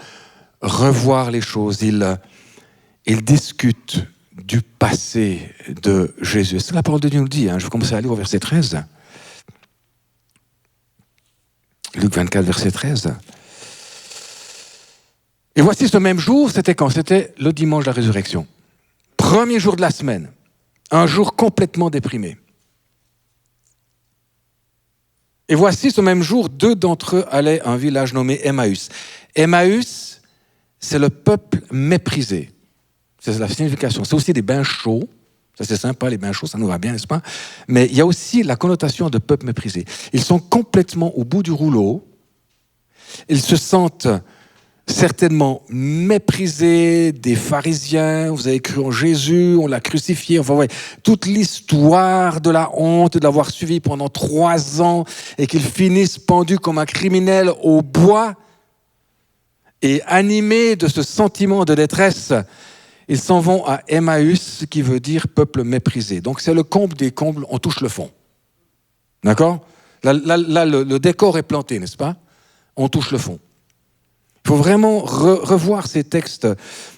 revoir les choses. Ils discutent du passé de Jésus. C'est ce que la parole de Dieu nous dit. Je vais commencer à lire au verset 13. Luc 24, verset 13. Et voici ce même jour, c'était quand? C'était le dimanche de la résurrection. Premier jour de la semaine. Un jour complètement déprimé. Et voici ce même jour, deux d'entre eux allaient à un village nommé Emmaüs. Emmaüs, c'est le peuple méprisé. C'est la signification. C'est aussi des bains chauds. Ça, c'est sympa, les bains chauds, ça nous va bien, n'est-ce pas? Mais il y a aussi la connotation de peuple méprisé. Ils sont complètement au bout du rouleau. Ils se sentent certainement méprisés des pharisiens. Vous avez cru en Jésus, on l'a crucifié. Enfin, ouais, toute l'histoire de la honte de l'avoir suivi pendant 3 ans et qu'ils finissent pendus comme un criminel au bois. Et animés de ce sentiment de détresse, ils s'en vont à Emmaüs, qui veut dire peuple méprisé. Donc c'est le comble des combles, on touche le fond. D'accord? Là, le décor est planté, n'est-ce pas? On touche le fond. Il faut vraiment revoir ces textes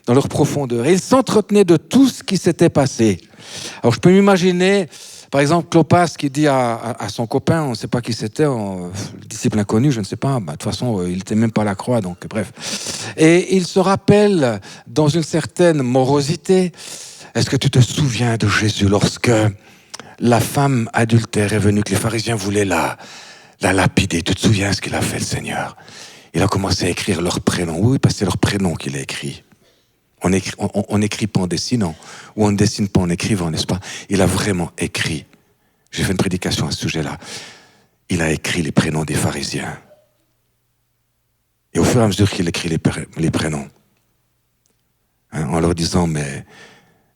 dans leur profondeur. Et ils s'entretenaient de tout ce qui s'était passé. Alors je peux m'imaginer, par exemple, Clopas qui dit à son copain, on ne sait pas qui c'était, le disciple inconnu, je ne sais pas, de toute façon, il n'était même pas à la croix, donc bref. Et il se rappelle, dans une certaine morosité, est-ce que tu te souviens de Jésus lorsque la femme adultère est venue, que les pharisiens voulaient la lapider? Tu te souviens ce qu'il a fait, le Seigneur? Il a commencé à écrire leur prénom. Oui, parce que c'est leur prénom qu'il a écrit. On n'écrit pas en dessinant, ou on ne dessine pas en écrivant, n'est-ce pas? Il a vraiment écrit. J'ai fait une prédication à ce sujet-là. Il a écrit les prénoms des pharisiens. Et au fur et à mesure qu'il écrit les prénoms, en leur disant, mais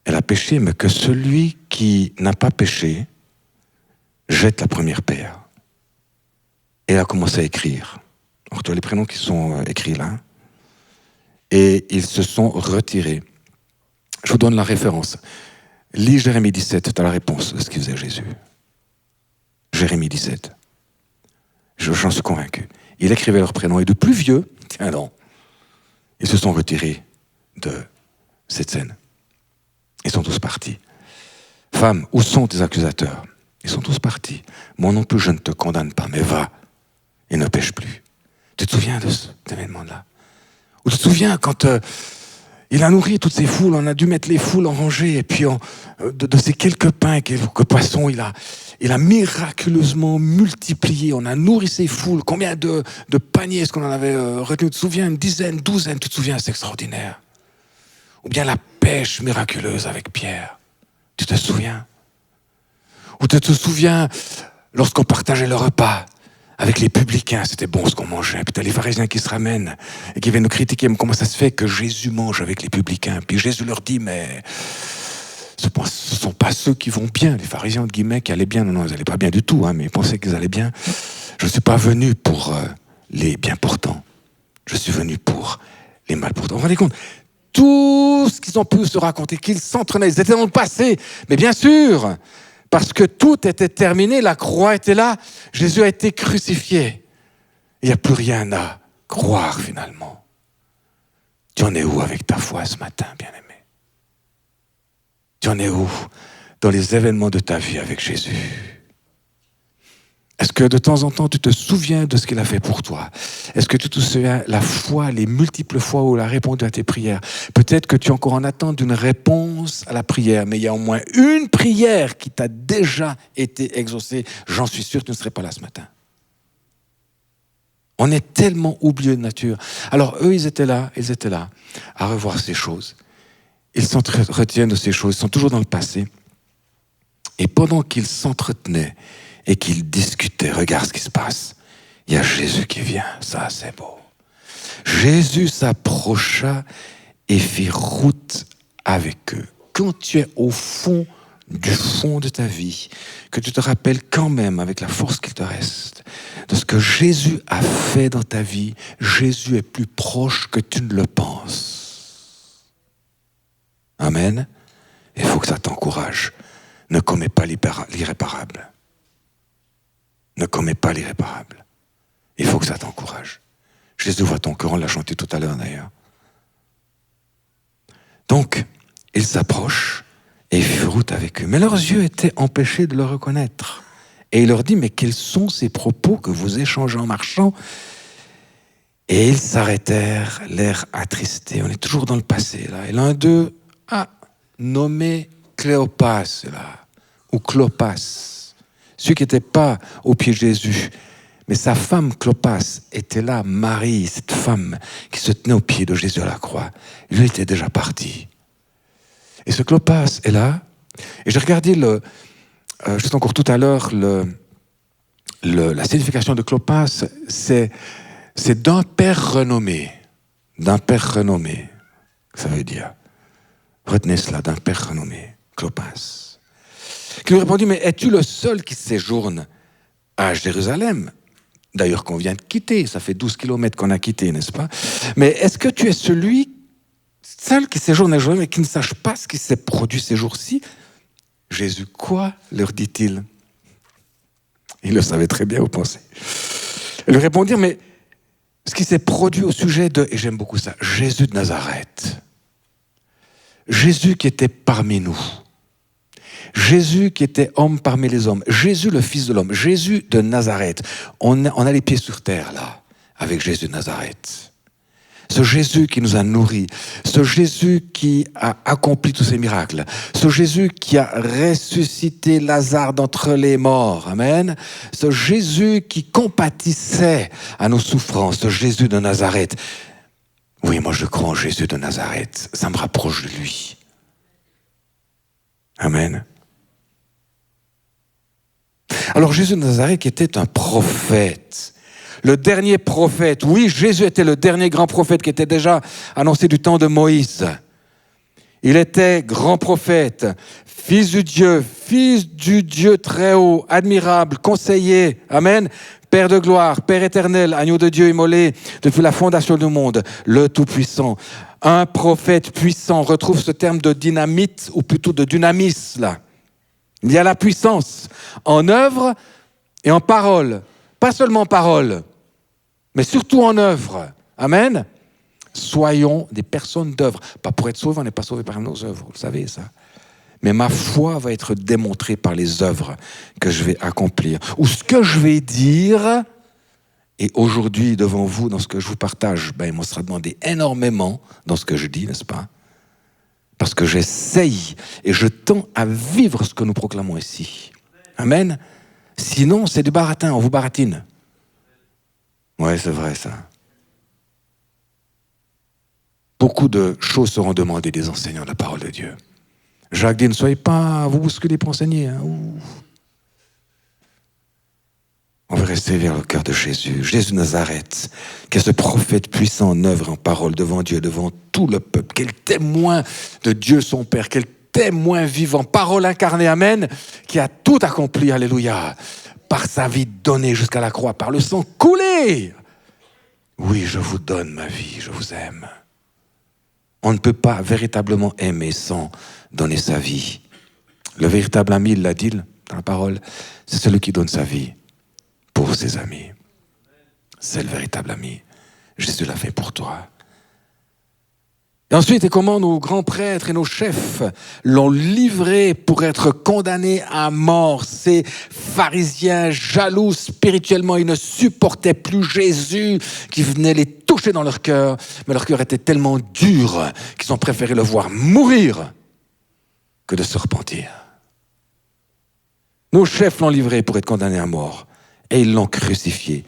elle a péché, mais que celui qui n'a pas péché jette la première pierre. Et il a commencé à écrire. Alors, tu as les prénoms qui sont écrits là. Et ils se sont retirés. Je vous donne la référence. Lis Jérémie 17, tu as la réponse de ce qu'il faisait Jésus. Jérémie 17. J'en suis convaincu. Il écrivait leurs prénoms. Et de plus vieux, tiens donc, ils se sont retirés de cette scène. Ils sont tous partis. Femme, où sont tes accusateurs? Ils sont tous partis. Moi non plus, je ne te condamne pas, mais va et ne pêche plus. Tu te souviens de cet événement-là? Ou tu te souviens quand il a nourri toutes ces foules, on a dû mettre les foules en rangée, et puis de ces quelques pains, quelques poissons, il a miraculeusement multiplié, on a nourri ces foules. Combien de paniers est-ce qu'on en avait retenu? Tu te souviens? Une dizaine, douzaine, tu te souviens? C'est extraordinaire. Ou bien la pêche miraculeuse avec Pierre. Tu te souviens? Ou tu te souviens lorsqu'on partageait le repas avec les publicains, c'était bon ce qu'on mangeait. Puis t'as les pharisiens qui se ramènent et qui viennent nous critiquer. Mais comment ça se fait que Jésus mange avec les publicains? Puis Jésus leur dit, mais ce ne sont pas ceux qui vont bien, les pharisiens, entre guillemets, qui allaient bien. Non, ils n'allaient pas bien du tout, mais ils pensaient qu'ils allaient bien. Je ne suis pas venu pour les bien portants. Je suis venu pour les mal portants. Vous vous rendez compte? Tout ce qu'ils ont pu se raconter, qu'ils s'entraînaient, ils étaient dans le passé. Mais bien sûr, parce que tout était terminé, la croix était là, Jésus a été crucifié. Il n'y a plus rien à croire finalement. Tu en es où avec ta foi ce matin, bien-aimé? Tu en es où dans les événements de ta vie avec Jésus? Est-ce que de temps en temps, tu te souviens de ce qu'il a fait pour toi? Est-ce que tu te souviens la fois, les multiples fois où il a répondu à tes prières? Peut-être que tu es encore en attente d'une réponse à la prière, mais il y a au moins une prière qui t'a déjà été exaucée. J'en suis sûr que tu ne serais pas là ce matin. On est tellement oublieux de nature. Alors eux, ils étaient là à revoir ces choses. Ils s'entretiennent de ces choses, ils sont toujours dans le passé. Et pendant qu'ils s'entretenaient, et qu'ils discutaient, regarde ce qui se passe. Il y a Jésus qui vient, ça c'est beau. Jésus s'approcha et fit route avec eux. Quand tu es au fond du fond de ta vie, que tu te rappelles quand même, avec la force qu'il te reste, de ce que Jésus a fait dans ta vie, Jésus est plus proche que tu ne le penses. Amen. Il faut que ça t'encourage. Ne commets pas l'irréparable. Ne commets pas l'irréparable. Il faut que ça t'encourage. Jésus voit ton cœur, on l'a chanté tout à l'heure d'ailleurs. Donc, il s'approche et il fit route avec eux. Mais leurs yeux étaient empêchés de le reconnaître. Et il leur dit, mais quels sont ces propos que vous échangez en marchant? Et ils s'arrêtèrent, l'air attristé. On est toujours dans le passé là. Et l'un d'eux a nommé Cléopas là, ou Clopas. Celui qui n'était pas au pied de Jésus, mais sa femme Clopas était là, Marie, cette femme qui se tenait au pied de Jésus à la croix. Lui était déjà parti. Et ce Clopas est là. Et j'ai regardé juste encore tout à l'heure, la signification de Clopas, c'est d'un père renommé. D'un père renommé, ça veut dire. Retenez cela, d'un père renommé, Clopas. Qui lui répondit, mais es-tu le seul qui séjourne à Jérusalem? D'ailleurs qu'on vient de quitter, ça fait 12 kilomètres qu'on a quitté, n'est-ce pas? Mais est-ce que tu es celui seul qui séjourne à Jérusalem et qui ne sache pas ce qui s'est produit ces jours-ci? Jésus, quoi? Leur dit-il. Il le savait très bien, vous pensez. Il lui répondit, mais ce qui s'est produit au sujet de, et j'aime beaucoup ça, Jésus de Nazareth. Jésus qui était parmi nous. Jésus qui était homme parmi les hommes, Jésus le Fils de l'homme, Jésus de Nazareth. On a les pieds sur terre là, avec Jésus de Nazareth. Ce Jésus qui nous a nourris, ce Jésus qui a accompli tous ces miracles, ce Jésus qui a ressuscité Lazare d'entre les morts, amen. Ce Jésus qui compatissait à nos souffrances, ce Jésus de Nazareth. Oui, moi je crois en Jésus de Nazareth, ça me rapproche de lui. Amen. Alors Jésus de Nazareth qui était un prophète, le dernier prophète. Oui, Jésus était le dernier grand prophète qui était déjà annoncé du temps de Moïse. Il était grand prophète, fils du Dieu très haut, admirable, conseiller, amen, Père de gloire, Père éternel, agneau de Dieu immolé depuis la fondation du monde, le Tout-Puissant. Un prophète puissant, on retrouve ce terme de dynamite, ou plutôt de dynamis, là. Il y a la puissance en œuvre et en parole. Pas seulement en parole, mais surtout en œuvre. Amen. Soyons des personnes d'œuvre. Pas pour être sauvés, on n'est pas sauvés par nos œuvres, vous le savez ça. Mais ma foi va être démontrée par les œuvres que je vais accomplir. Ou ce que je vais dire Et aujourd'hui, devant vous, dans ce que je vous partage, il m'en sera demandé énormément dans ce que je dis, n'est-ce pas? Parce que j'essaye et je tends à vivre ce que nous proclamons ici. Amen. Sinon, c'est du baratin, on vous baratine. Ouais, c'est vrai ça. Beaucoup de choses seront demandées des enseignants de la parole de Dieu. Jacques dit, ne soyez pas, vous bousculez pour enseigner. Hein. On veut rester vers le cœur de Jésus, Jésus de Nazareth, qui est ce prophète puissant en œuvre, en parole, devant Dieu, devant tout le peuple. Quel témoin de Dieu son Père, quel témoin vivant, parole incarnée, amen, qui a tout accompli, alléluia, par sa vie donnée jusqu'à la croix, par le sang coulé. Oui, je vous donne ma vie, je vous aime. On ne peut pas véritablement aimer sans donner sa vie. Le véritable ami, il l'a dit dans la parole, c'est celui qui donne sa vie pour ses amis. C'est le véritable ami. Jésus l'a fait pour toi. Et ensuite, et comment nos grands prêtres et nos chefs l'ont livré pour être condamnés à mort. Ces pharisiens jaloux spirituellement, ils ne supportaient plus Jésus qui venait les toucher dans leur cœur. Mais leur cœur était tellement dur qu'ils ont préféré le voir mourir que de se repentir. Nos chefs l'ont livré pour être condamnés à mort. Et ils l'ont crucifié.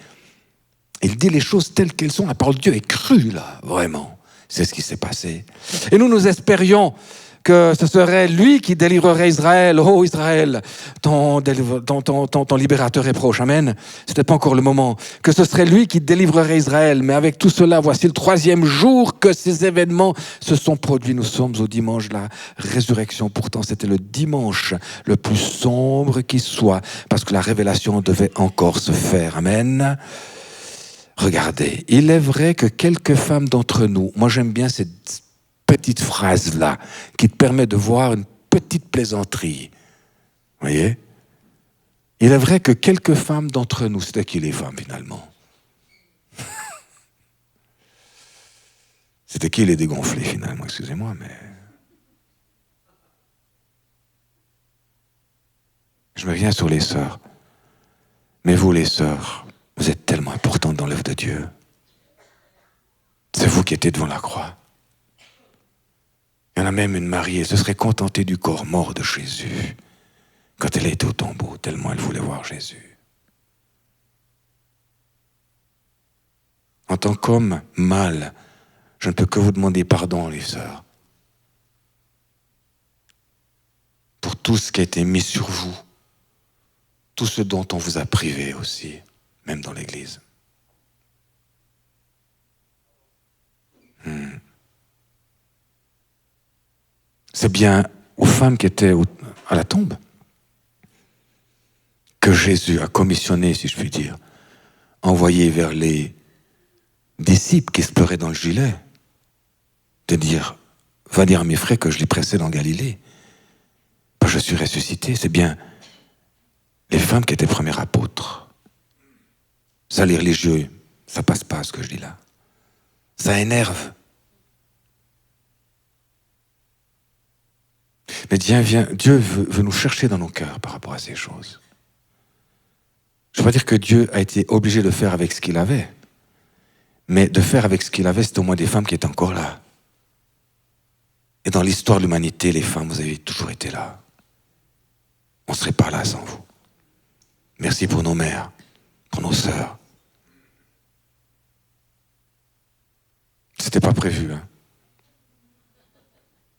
Il dit les choses telles qu'elles sont. La parole de Dieu est crue, là, vraiment. C'est ce qui s'est passé. Et nous espérions que ce serait lui qui délivrerait Israël. Oh Israël, ton libérateur est proche. Amen. C'était pas encore le moment. Que ce serait lui qui délivrerait Israël. Mais avec tout cela, voici le 3e jour que ces événements se sont produits. Nous sommes au dimanche de la résurrection. Pourtant, c'était le dimanche le plus sombre qui soit. Parce que la révélation devait encore se faire. Amen. Regardez, il est vrai que quelques femmes d'entre nous, moi j'aime bien cette petite phrase-là, qui te permet de voir une petite plaisanterie. Vous voyez? Il est vrai que quelques femmes d'entre nous, c'était qui les femmes finalement? C'était qui les dégonflés finalement? Excusez-moi, mais... Je me viens sur les sœurs. Mais vous les sœurs, vous êtes tellement importantes dans l'œuvre de Dieu. C'est vous qui étiez devant la croix. Il y en a même une mariée, se serait contentée du corps mort de Jésus quand elle était au tombeau, tellement elle voulait voir Jésus. En tant qu'homme mâle, je ne peux que vous demander pardon, les sœurs, pour tout ce qui a été mis sur vous, tout ce dont on vous a privé aussi, même dans l'Église. C'est bien aux femmes qui étaient à la tombe que Jésus a commissionné, si je puis dire, envoyé vers les disciples qui se pleuraient dans le gilet, de dire, va dire à mes frères que je les pressais dans Galilée. Ben, je suis ressuscité. C'est bien les femmes qui étaient premières apôtres. Salir les yeux, ça passe pas ce que je dis là. Ça énerve. Mais Dieu veut nous chercher dans nos cœurs par rapport à ces choses. Je ne veux pas dire que Dieu a été obligé de faire avec ce qu'il avait, mais de faire avec ce qu'il avait, c'est au moins des femmes qui étaient encore là. Et dans l'histoire de l'humanité, les femmes, vous avez toujours été là. On ne serait pas là sans vous. Merci pour nos mères, pour nos sœurs. C'était pas prévu, hein,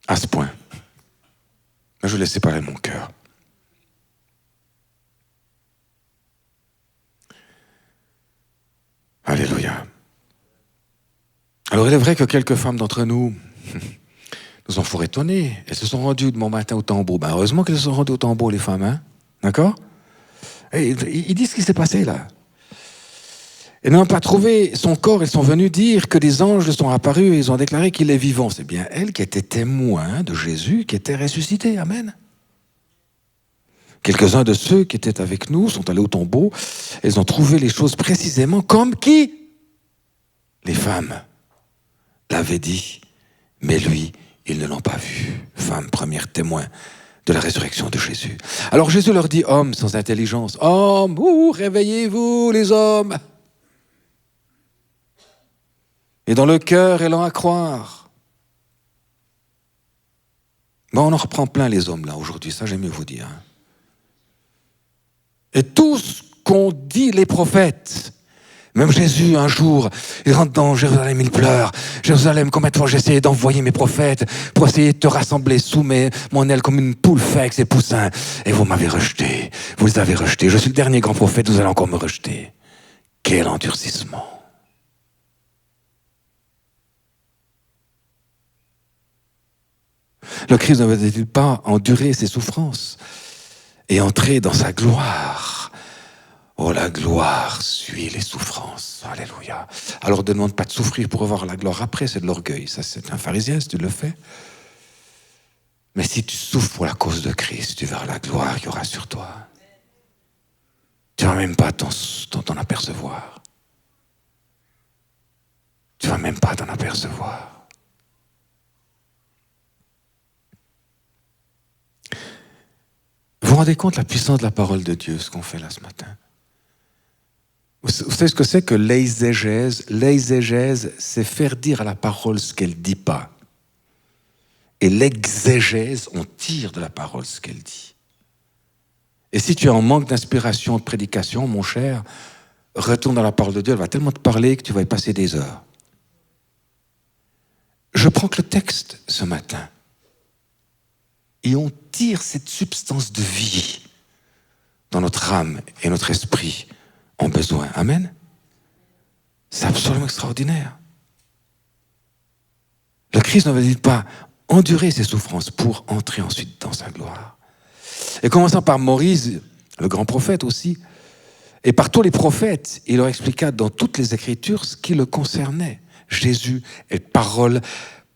à ce point. Mais je laissais parler mon cœur. Alléluia. Alors il est vrai que quelques femmes d'entre nous nous ont fort étonnés. Elles se sont rendues de bon matin au tombeau. Ben, heureusement qu'elles se sont rendues au tombeau, les femmes, hein? D'accord? Et ils disent ce qui s'est passé là. Et n'ayant pas trouvé son corps, ils sont venus dire que des anges sont apparus et ils ont déclaré qu'il est vivant. C'est bien elles qui étaient témoins de Jésus qui était ressuscité. Amen. Quelques-uns de ceux qui étaient avec nous sont allés au tombeau. Ils ont trouvé les choses précisément comme qui? Les femmes l'avaient dit, mais lui, ils ne l'ont pas vu. Femme, première témoin de la résurrection de Jésus. Alors Jésus leur dit, hommes sans intelligence, hommes, réveillez-vous les hommes. et dans le cœur et à croire. Bon, on en reprend plein les hommes là aujourd'hui, ça j'aime mieux vous dire. Et tout ce qu'ont dit les prophètes, même Jésus un jour, il rentre dans Jérusalem, il pleure. Jérusalem, combien de fois j'ai essayé d'envoyer mes prophètes pour essayer de te rassembler sous mon aile comme une poule fait avec ses poussins. Et vous m'avez rejeté, vous les avez rejetés. Je suis le dernier grand prophète, vous allez encore me rejeter. Quel endurcissement. Le Christ ne veut-il pas endurer ses souffrances et entrer dans sa gloire? Oh, la gloire suit les souffrances. Alléluia. Alors, ne demande pas de souffrir pour avoir la gloire après, c'est de l'orgueil. Ça, c'est un pharisien si tu le fais. Mais si tu souffres pour la cause de Christ, tu verras la gloire qu'il y aura sur toi. Tu ne vas même pas t'en apercevoir. Tu ne vas même pas t'en apercevoir. Vous vous rendez compte de la puissance de la parole de Dieu, ce qu'on fait là ce matin? Vous savez ce que c'est que l'exégèse? L'exégèse, c'est faire dire à la parole ce qu'elle ne dit pas. Et l'exégèse, on tire de la parole ce qu'elle dit. Et si tu es en manque d'inspiration, de prédication, mon cher, retourne dans la parole de Dieu, elle va tellement te parler que tu vas y passer des heures. Je prends que le texte ce matin. Et on tire cette substance de vie dans notre âme et notre esprit ont besoin. Amen. C'est absolument extraordinaire. Le Christ ne veut pas endurer ses souffrances pour entrer ensuite dans sa gloire. Et commençant par Moïse, le grand prophète aussi, et par tous les prophètes, il leur expliqua dans toutes les Écritures ce qui le concernait. Jésus est parole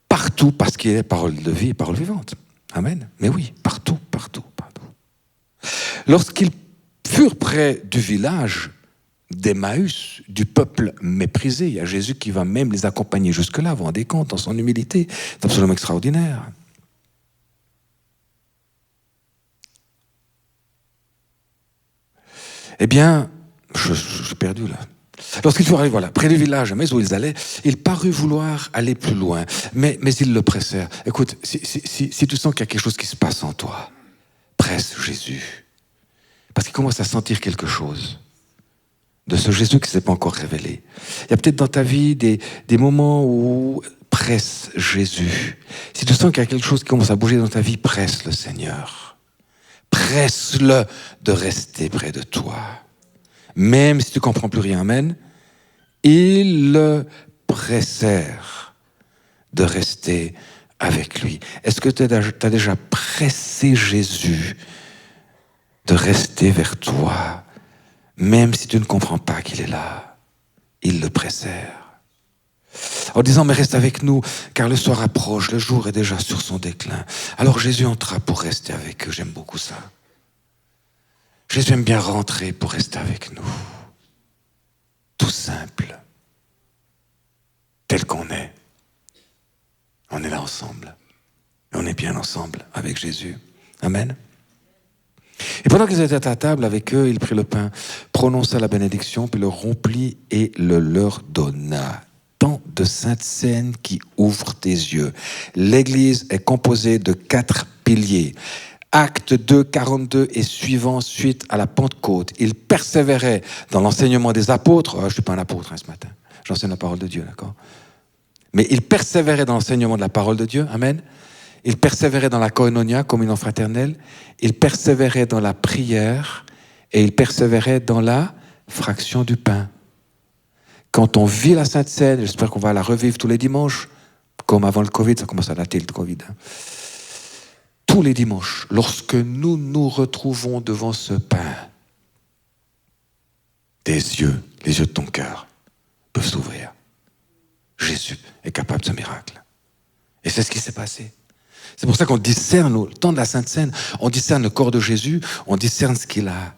partout parce qu'il est parole de vie et parole vivante. Amen. Mais oui, partout, partout, partout. Lorsqu'ils furent près du village d'Emmaüs, du peuple méprisé, il y a Jésus qui va même les accompagner jusque-là, vous vous rendez compte, dans son humilité. C'est absolument extraordinaire. Eh bien, je suis perdu là. Lorsqu'ils furent arrivés, près du village, mais où ils allaient, il parut vouloir aller plus loin, mais ils le pressèrent. Écoute, si tu sens qu'il y a quelque chose qui se passe en toi, presse Jésus. Parce qu'il commence à sentir quelque chose de ce Jésus qui ne s'est pas encore révélé. Il y a peut-être dans ta vie des moments où presse Jésus. Si tu sens qu'il y a quelque chose qui commence à bouger dans ta vie, presse le Seigneur. Presse-le de rester près de toi. Même si tu ne comprends plus rien, amen, ils le pressèrent de rester avec lui. Est-ce que tu as déjà pressé Jésus de rester vers toi, même si tu ne comprends pas qu'il est là? Ils le pressèrent. En disant, mais reste avec nous, car le soir approche, le jour est déjà sur son déclin. Alors Jésus entra pour rester avec eux, j'aime beaucoup ça. Jésus aime bien rentrer pour rester avec nous. Tout simple. Tel qu'on est. On est là ensemble. Et on est bien ensemble avec Jésus. Amen. Et pendant qu'ils étaient à table avec eux, il prit le pain, prononça la bénédiction, puis le rompit et le leur donna. Tant de saintes scènes qui ouvrent tes yeux. L'Église est composée de 4 piliers. Acte 2, 42 et suivant, suite à la Pentecôte. Il persévérait dans l'enseignement des apôtres. Je ne suis pas un apôtre ce matin. J'enseigne la parole de Dieu, d'accord? Mais il persévérait dans l'enseignement de la parole de Dieu. Amen. Il persévérait dans la koinonia, communion fraternelle. Il persévérait dans la prière. Et il persévérait dans la fraction du pain. Quand on vit la Sainte Seine, j'espère qu'on va la revivre tous les dimanches, comme avant le Covid, ça commence à dater le Covid. Tous les dimanches, lorsque nous nous retrouvons devant ce pain, tes yeux, les yeux de ton cœur, peuvent s'ouvrir. Jésus est capable de ce miracle. Et c'est ce qui s'est passé. C'est pour ça qu'on discerne, au temps de la Sainte Seine, on discerne le corps de Jésus, on discerne ce qu'il a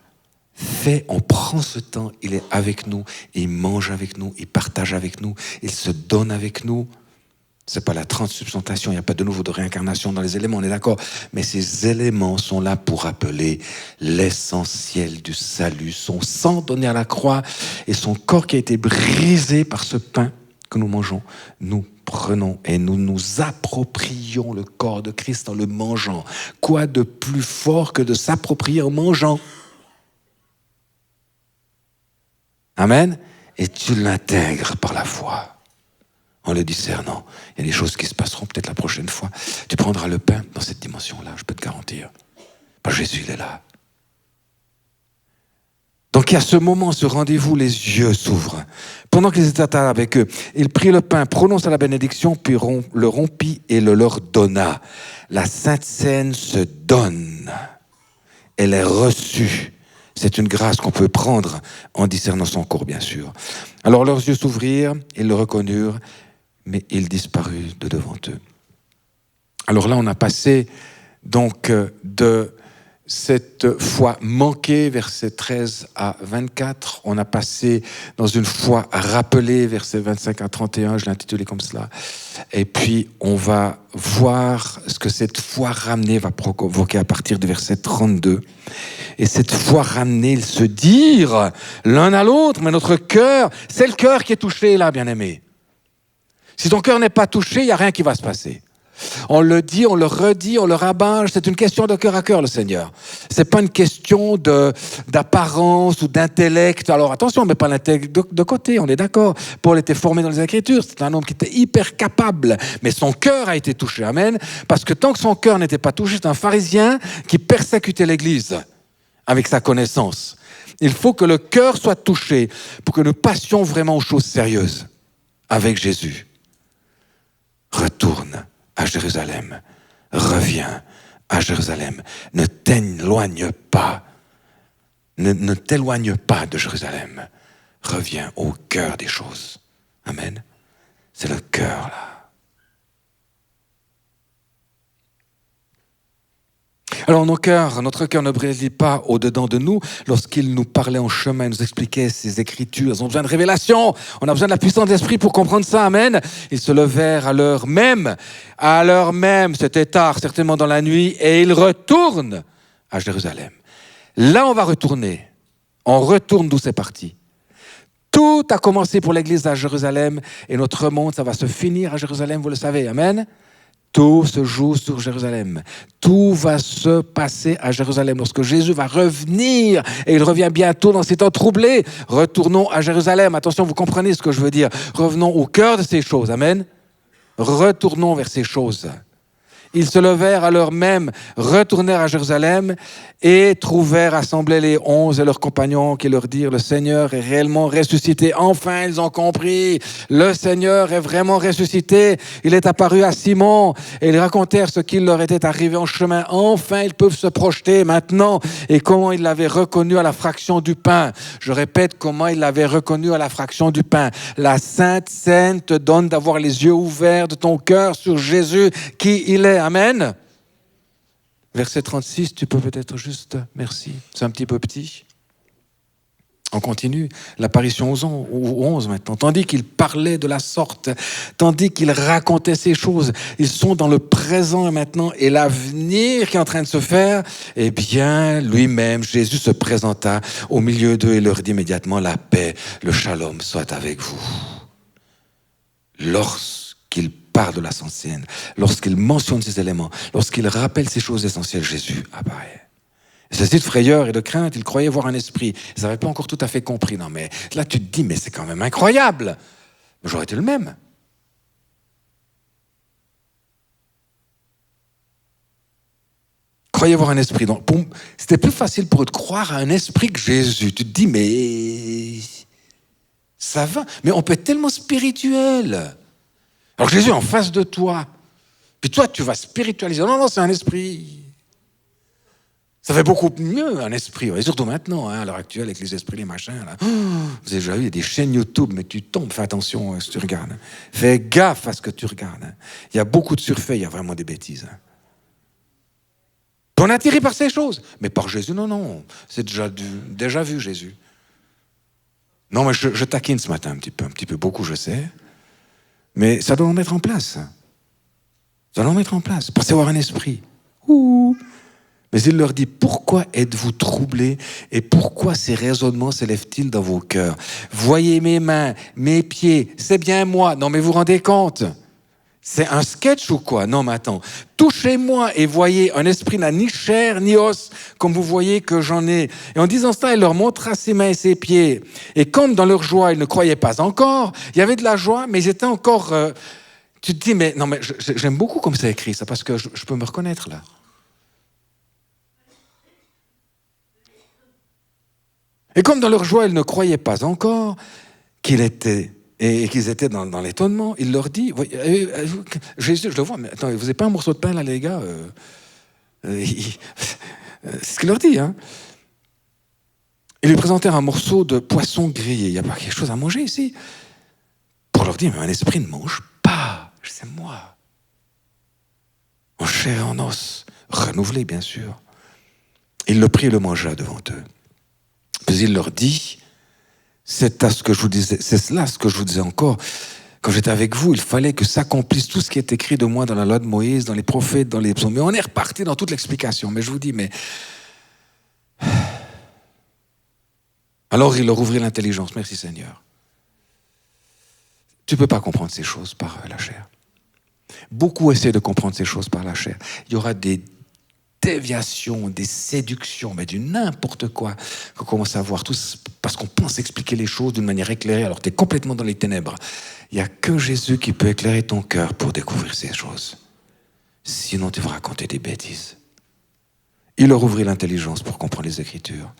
fait, on prend ce temps, il est avec nous, il mange avec nous, il partage avec nous, il se donne avec nous. C'est pas la transsubstantiation, il n'y a pas de nouveau de réincarnation dans les éléments, on est d'accord. Mais ces éléments sont là pour rappeler l'essentiel du salut. Son sang donné à la croix et son corps qui a été brisé par ce pain que nous mangeons, nous prenons et nous nous approprions le corps de Christ en le mangeant. Quoi de plus fort que de s'approprier en mangeant? Amen. Et tu l'intègres par la foi, en le discernant. Il y a des choses qui se passeront peut-être la prochaine fois. Tu prendras le pain dans cette dimension-là, je peux te garantir. Parce que Jésus, il est là. Donc il y a ce moment, ce rendez-vous, les yeux s'ouvrent. Pendant qu'ils étaient à table avec eux, il prit le pain, prononça la bénédiction, puis le rompit et le leur donna. La Sainte Seine se donne. Elle est reçue. C'est une grâce qu'on peut prendre en discernant son corps, bien sûr. Alors leurs yeux s'ouvrirent, ils le reconnurent, mais il disparut de devant eux. Alors là, on a passé donc de cette foi manquée, versets 13 à 24. On a passé dans une foi rappelée, versets 25 à 31, je l'ai intitulé comme cela. Et puis, on va voir ce que cette foi ramenée va provoquer à partir du verset 32. Et cette foi ramenée, ils se dirent l'un à l'autre, mais notre cœur, c'est le cœur qui est touché là, bien-aimé. Si ton cœur n'est pas touché, il n'y a rien qui va se passer. On le dit, on le redit, on le rabâche. C'est une question de cœur à cœur, le Seigneur. C'est pas une question d'apparence ou d'intellect. Alors attention, on ne met pas l'intellect de côté, on est d'accord. Paul était formé dans les Écritures, c'est un homme qui était hyper capable, mais son cœur a été touché, amen. Parce que tant que son cœur n'était pas touché, c'est un pharisien qui persécutait l'Église avec sa connaissance. Il faut que le cœur soit touché pour que nous passions vraiment aux choses sérieuses avec Jésus. Retourne à Jérusalem, reviens à Jérusalem, ne t'éloigne pas, ne t'éloigne pas de Jérusalem, reviens au cœur des choses. Amen. C'est le cœur là. Alors notre cœur ne brille pas au-dedans de nous. Lorsqu'il nous parlait en chemin, il nous expliquait ses écritures. Ils ont besoin de révélation. On a besoin de la puissance de l'esprit pour comprendre ça. Amen. Ils se levèrent à l'heure même, c'était tard, certainement dans la nuit, et ils retournent à Jérusalem. Là, on va retourner. On retourne d'où c'est parti. Tout a commencé pour l'Église à Jérusalem, et notre monde, ça va se finir à Jérusalem, vous le savez. Amen. Tout se joue sur Jérusalem. Tout va se passer à Jérusalem. Lorsque Jésus va revenir, et il revient bientôt dans ces temps troublés, retournons à Jérusalem. Attention, vous comprenez ce que je veux dire. Revenons au cœur de ces choses. Amen. Retournons vers ces choses. Ils se levèrent à l'heure même, retournèrent à Jérusalem et trouvèrent assemblés les 11 et leurs compagnons qui leur dirent « Le Seigneur est réellement ressuscité. » Enfin, ils ont compris. Le Seigneur est vraiment ressuscité. Il est apparu à Simon et ils racontèrent ce qui leur était arrivé en chemin. Enfin, ils peuvent se projeter maintenant et comment ils l'avaient reconnu à la fraction du pain. Je répète, comment ils l'avaient reconnu à la fraction du pain. La Sainte Seine te donne d'avoir les yeux ouverts de ton cœur sur Jésus, qui il est. Amen. Verset 36, tu peux peut-être juste... Merci, c'est un petit peu petit. On continue, l'apparition aux 11 maintenant. Tandis qu'il parlait de la sorte, tandis qu'il racontait ces choses, ils sont dans le présent maintenant et l'avenir qui est en train de se faire. Eh bien, lui-même, Jésus se présenta au milieu d'eux et leur dit immédiatement, la paix, le shalom soit avec vous. Lorsqu'il parle de la Sainte Seine, lorsqu'il mentionne ces éléments, lorsqu'il rappelle ces choses essentielles, Jésus apparaît. Ceci de frayeur et de crainte, ils croyaient voir un esprit. Ils n'avaient pas encore tout à fait compris. Non, mais là, tu te dis, mais c'est quand même incroyable. J'aurais été le même. Croyez voir un esprit. Donc, c'était plus facile pour eux de croire à un esprit que Jésus. Tu te dis, mais ça va. Mais on peut être tellement spirituel. Alors Jésus est en face de toi. Puis toi, tu vas spiritualiser. Non, c'est un esprit. Ça fait beaucoup mieux, un esprit. Et surtout maintenant, à l'heure actuelle, avec les esprits, les machins. Là. Vous avez déjà vu, il y a des chaînes YouTube, mais tu tombes. Fais attention à ce que tu regardes. Fais gaffe à ce que tu regardes. Il y a beaucoup de surfaits, il y a vraiment des bêtises. On est attiré par ces choses. Mais par Jésus, non. C'est déjà vu, Jésus. Non, mais je taquine ce matin un petit peu, beaucoup, je sais. Mais ça doit en mettre en place. Ça doit en mettre en place. Pensez avoir un esprit. Mais il leur dit, pourquoi êtes-vous troublés et pourquoi ces raisonnements s'élèvent-ils dans vos cœurs? Voyez mes mains, mes pieds, c'est bien moi. Non mais vous vous rendez compte? C'est un sketch ou quoi? Non mais attends, touchez-moi et voyez, un esprit n'a ni chair ni os, comme vous voyez que j'en ai. Et en disant cela, il leur montra ses mains et ses pieds. Et comme dans leur joie, ils ne croyaient pas encore, il y avait de la joie, mais ils étaient encore... tu te dis, mais non mais j'aime beaucoup comme c'est écrit ça, parce que je peux me reconnaître là. Et comme dans leur joie, ils ne croyaient pas encore qu'ils étaient dans l'étonnement, il leur dit, Jésus, je le vois, mais attends, vous n'avez pas un morceau de pain là, les gars? C'est ce qu'il leur dit. Hein. Ils lui présentèrent un morceau de poisson grillé. Il n'y a pas quelque chose à manger ici? Pour leur dire, mais un esprit ne mange pas. C'est moi. En chair et en os, renouvelé bien sûr. Il le prit et le mangea devant eux. Puis il leur dit, c'est là ce que je vous disais encore, quand j'étais avec vous, il fallait que s'accomplisse tout ce qui est écrit de moi dans la loi de Moïse, dans les prophètes, dans les psaumes. Mais on est reparti dans toute l'explication. Mais je vous dis, mais... Alors il leur ouvrit l'intelligence. Merci Seigneur. Tu ne peux pas comprendre ces choses par la chair. Beaucoup essaient de comprendre ces choses par la chair. Il y aura des déviations, des séductions, mais du n'importe quoi qu'on commence à voir, tous parce qu'on pense expliquer les choses d'une manière éclairée, alors tu es complètement dans les ténèbres. Il n'y a que Jésus qui peut éclairer ton cœur pour découvrir ces choses. Sinon, tu vas raconter des bêtises. Il leur ouvrit l'intelligence pour comprendre les Écritures.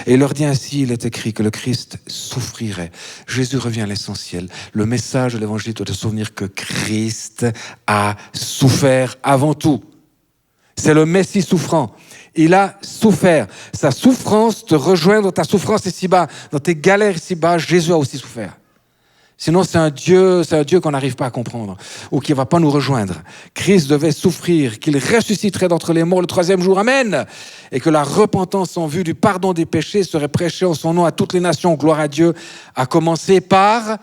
Et il leur dit ainsi, il est écrit que le Christ souffrirait. Jésus revient à l'essentiel. Le message de l'Évangile doit te souvenir que Christ a souffert avant tout. C'est le Messie souffrant. Il a souffert. Sa souffrance te rejoint dans ta souffrance ici-bas. Dans tes galères ici-bas, Jésus a aussi souffert. Sinon, c'est un Dieu qu'on n'arrive pas à comprendre ou qui ne va pas nous rejoindre. Christ devait souffrir, qu'il ressusciterait d'entre les morts le 3e jour. Amen. Et que la repentance en vue du pardon des péchés serait prêchée en son nom à toutes les nations. Gloire à Dieu, à commencer par...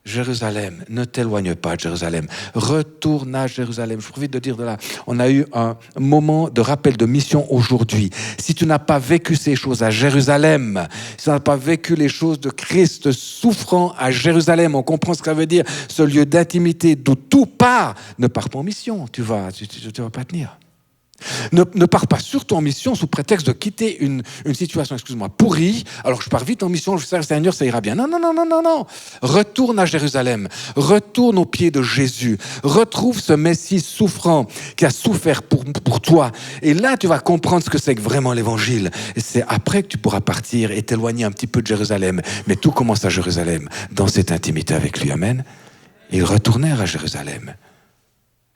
Jérusalem, ne t'éloigne pas de Jérusalem. Retourne à Jérusalem. Je profite de dire de là, on a eu un moment de rappel de mission aujourd'hui. Si tu n'as pas vécu ces choses à Jérusalem, si tu n'as pas vécu les choses de Christ souffrant à Jérusalem, on comprend ce que ça veut dire, ce lieu d'intimité d'où tout part, ne pars pas en mission, tu vas pas tenir. Ne pars pas surtout en mission sous prétexte de quitter une situation, pourrie. Alors je pars vite en mission, je sers le Seigneur, ça ira bien. Non. Retourne à Jérusalem. Retourne aux pieds de Jésus. Retrouve ce Messie souffrant qui a souffert pour toi. Et là, tu vas comprendre ce que c'est que vraiment l'Évangile. Et c'est après que tu pourras partir et t'éloigner un petit peu de Jérusalem. Mais tout commence à Jérusalem, dans cette intimité avec lui. Amen. Ils retournèrent à Jérusalem.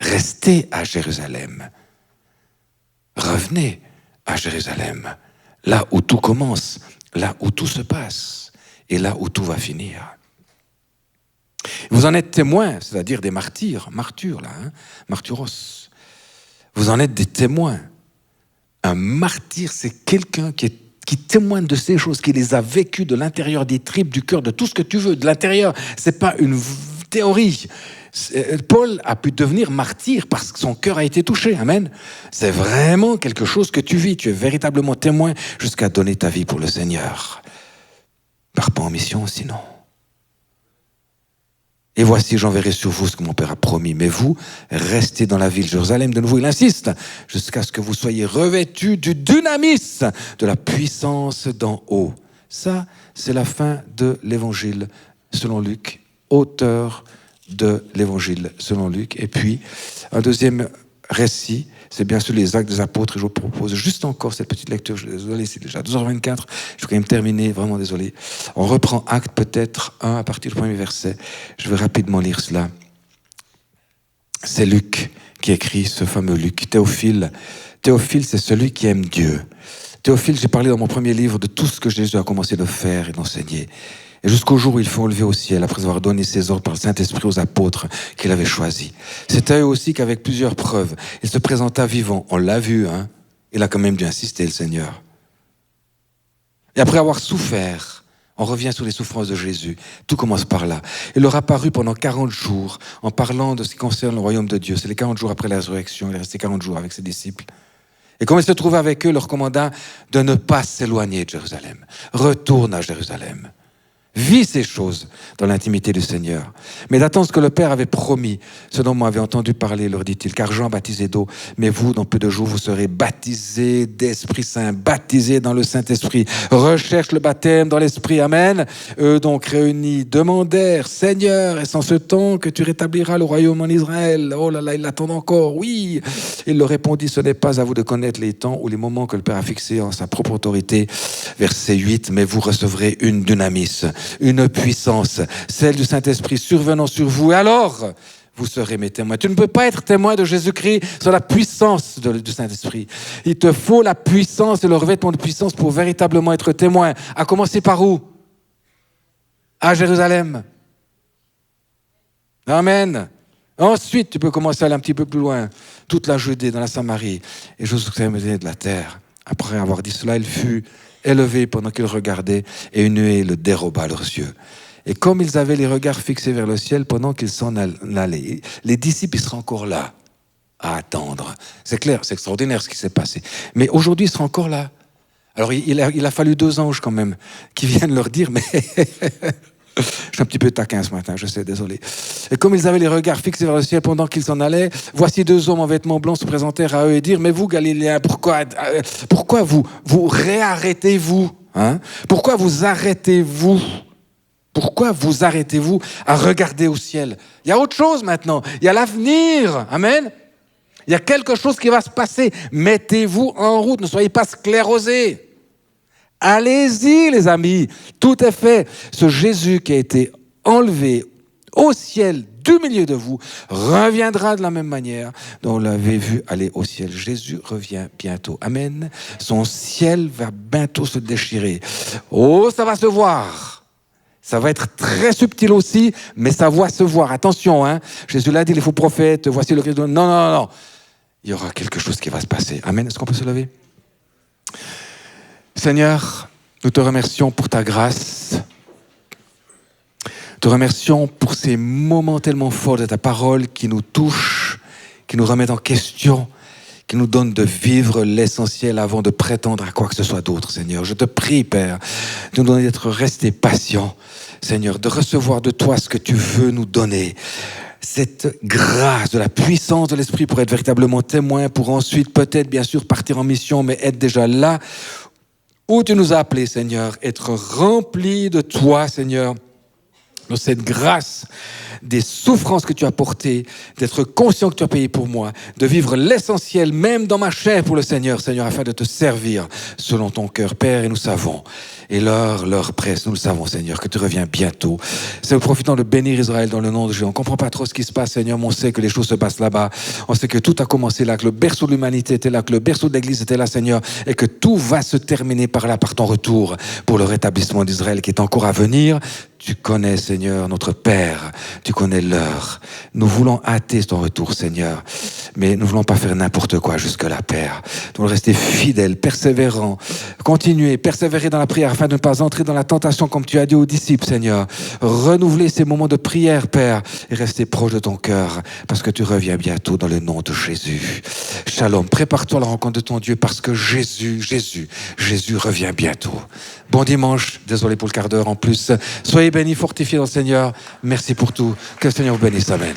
Restez à Jérusalem. Revenez à Jérusalem, là où tout commence, là où tout se passe, et là où tout va finir. Vous en êtes témoins, c'est-à-dire des martyrs là, martyros. Vous en êtes des témoins. Un martyr, c'est quelqu'un qui témoigne de ces choses, qui les a vécues de l'intérieur des tripes, du cœur, de tout ce que tu veux, de l'intérieur. C'est pas une théorie. Paul a pu devenir martyr parce que son cœur a été touché. Amen. C'est vraiment quelque chose que tu vis. Tu es véritablement témoin jusqu'à donner ta vie pour le Seigneur. Pars pas en mission sinon. Et voici, j'enverrai sur vous ce que mon Père a promis. Mais vous, restez dans la ville de Jérusalem. De nouveau, il insiste, jusqu'à ce que vous soyez revêtus du dynamisme, de la puissance d'en haut. Ça, c'est la fin de l'Évangile selon Luc, auteur de l'Évangile selon Luc. Et puis, un deuxième récit, c'est bien sûr les Actes des Apôtres. Et je vous propose juste encore cette petite lecture. Je suis désolé, c'est déjà 2h24. Je vais quand même terminer, vraiment désolé. On reprend Actes peut-être 1 à partir du premier verset. Je vais rapidement lire cela. C'est Luc qui écrit, ce fameux Luc. Théophile, c'est celui qui aime Dieu. Théophile, j'ai parlé dans mon premier livre de tout ce que Jésus a commencé de faire et d'enseigner. Et jusqu'au jour où il faut enlever au ciel, après avoir donné ses ordres par le Saint-Esprit aux apôtres qu'il avait choisis. C'est à eux aussi qu'avec plusieurs preuves, il se présenta vivant. On l'a vu, hein. Il a quand même dû insister, le Seigneur. Et après avoir souffert, on revient sur les souffrances de Jésus. Tout commence par là. Il leur a paru pendant 40 jours, en parlant de ce qui concerne le royaume de Dieu. C'est les 40 jours après la résurrection. Il est resté 40 jours avec ses disciples. Et comme il se trouvait avec eux, leur commanda de ne pas s'éloigner de Jérusalem. Retourne à Jérusalem. Vis ces choses dans l'intimité du Seigneur. Mais d'attendre ce que le Père avait promis, ce dont moi avait entendu parler, leur dit-il, car Jean baptisait d'eau, mais vous, dans peu de jours, vous serez baptisés d'Esprit Saint, baptisés dans le Saint-Esprit. Recherche le baptême dans l'Esprit. Amen. Eux donc réunis demandèrent, Seigneur, est-ce en ce temps que tu rétabliras le royaume en Israël? Oh là là, ils l'attendent encore. Oui. Il leur répondit, ce n'est pas à vous de connaître les temps ou les moments que le Père a fixés en sa propre autorité. Verset 8, mais vous recevrez une dynamis, une puissance, celle du Saint-Esprit survenant sur vous. Et alors, vous serez mes témoins. Tu ne peux pas être témoin de Jésus-Christ sans la puissance du Saint-Esprit. Il te faut la puissance et le revêtement de puissance pour véritablement être témoin. À commencer par où? À Jérusalem. Amen. Ensuite, tu peux commencer à aller un petit peu plus loin. Toute la Judée, dans la Samarie, et jusqu'aux extrémités de la terre. Après avoir dit cela, il fut élevé pendant qu'ils regardaient, et une nuée le déroba à leurs yeux. Et comme ils avaient les regards fixés vers le ciel pendant qu'ils s'en allaient, les disciples, ils seraient encore là, à attendre. C'est clair, c'est extraordinaire ce qui s'est passé. Mais aujourd'hui, ils seront encore là. Alors, il a fallu 2 anges quand même, qui viennent leur dire, mais... Je suis un petit peu taquin ce matin, je sais, désolé. Et comme ils avaient les regards fixés vers le ciel pendant qu'ils s'en allaient, voici 2 hommes en vêtements blancs se présentèrent à eux et dirent, mais vous, Galiléens, pourquoi vous réarrêtez-vous, hein? Pourquoi vous arrêtez-vous? Pourquoi vous arrêtez-vous à regarder au ciel? Il y a autre chose maintenant, il y a l'avenir, amen. Il y a quelque chose qui va se passer. Mettez-vous en route, ne soyez pas sclérosés. Allez-y, les amis, tout est fait. Ce Jésus qui a été enlevé au ciel du milieu de vous reviendra de la même manière dont on l'avait vu aller au ciel. Jésus revient bientôt. Amen. Son ciel va bientôt se déchirer. Oh, ça va se voir. Ça va être très subtil aussi, mais ça va se voir. Attention, hein. Jésus l'a dit, les faux prophètes, voici le Christ. Non. Il y aura quelque chose qui va se passer. Amen. Est-ce qu'on peut se lever? Seigneur, nous te remercions pour ta grâce. Te remercions pour ces moments tellement forts de ta parole qui nous touchent, qui nous remettent en question, qui nous donnent de vivre l'essentiel avant de prétendre à quoi que ce soit d'autre, Seigneur. Je te prie, Père, de nous donner d'être restés patients, Seigneur, de recevoir de toi ce que tu veux nous donner. Cette grâce, de la puissance de l'Esprit pour être véritablement témoin, pour ensuite peut-être, bien sûr, partir en mission, mais être déjà là où tu nous as appelés, Seigneur, être remplis de toi, Seigneur, de cette grâce, des souffrances que tu as portées, d'être conscient que tu as payé pour moi, de vivre l'essentiel, même dans ma chair pour le Seigneur, Seigneur, afin de te servir selon ton cœur, Père, et nous savons. Et l'heure presse, nous le savons, Seigneur, que tu reviens bientôt. C'est profitant de bénir Israël dans le nom de Jésus. On ne comprend pas trop ce qui se passe, Seigneur, mais on sait que les choses se passent là-bas. On sait que tout a commencé là, que le berceau de l'humanité était là, que le berceau de l'Église était là, Seigneur, et que tout va se terminer par là, par ton retour, pour le rétablissement d'Israël qui est encore à venir. Tu connais, Seigneur, notre Père. Tu connais l'heure. Nous voulons hâter ton retour, Seigneur. Mais nous ne voulons pas faire n'importe quoi jusque-là, Père. Nous voulons rester fidèles, persévérants. Continuer, persévérer dans la prière afin de ne pas entrer dans la tentation comme tu as dit aux disciples, Seigneur. Renouveler ces moments de prière, Père, et rester proche de ton cœur parce que tu reviens bientôt dans le nom de Jésus. Shalom. Prépare-toi à la rencontre de ton Dieu parce que Jésus revient bientôt. Bon dimanche. Désolé pour le quart d'heure en plus. Soyez bénis, fortifiés dans le Seigneur. Merci pour tout. Que le Seigneur vous bénisse. Amen.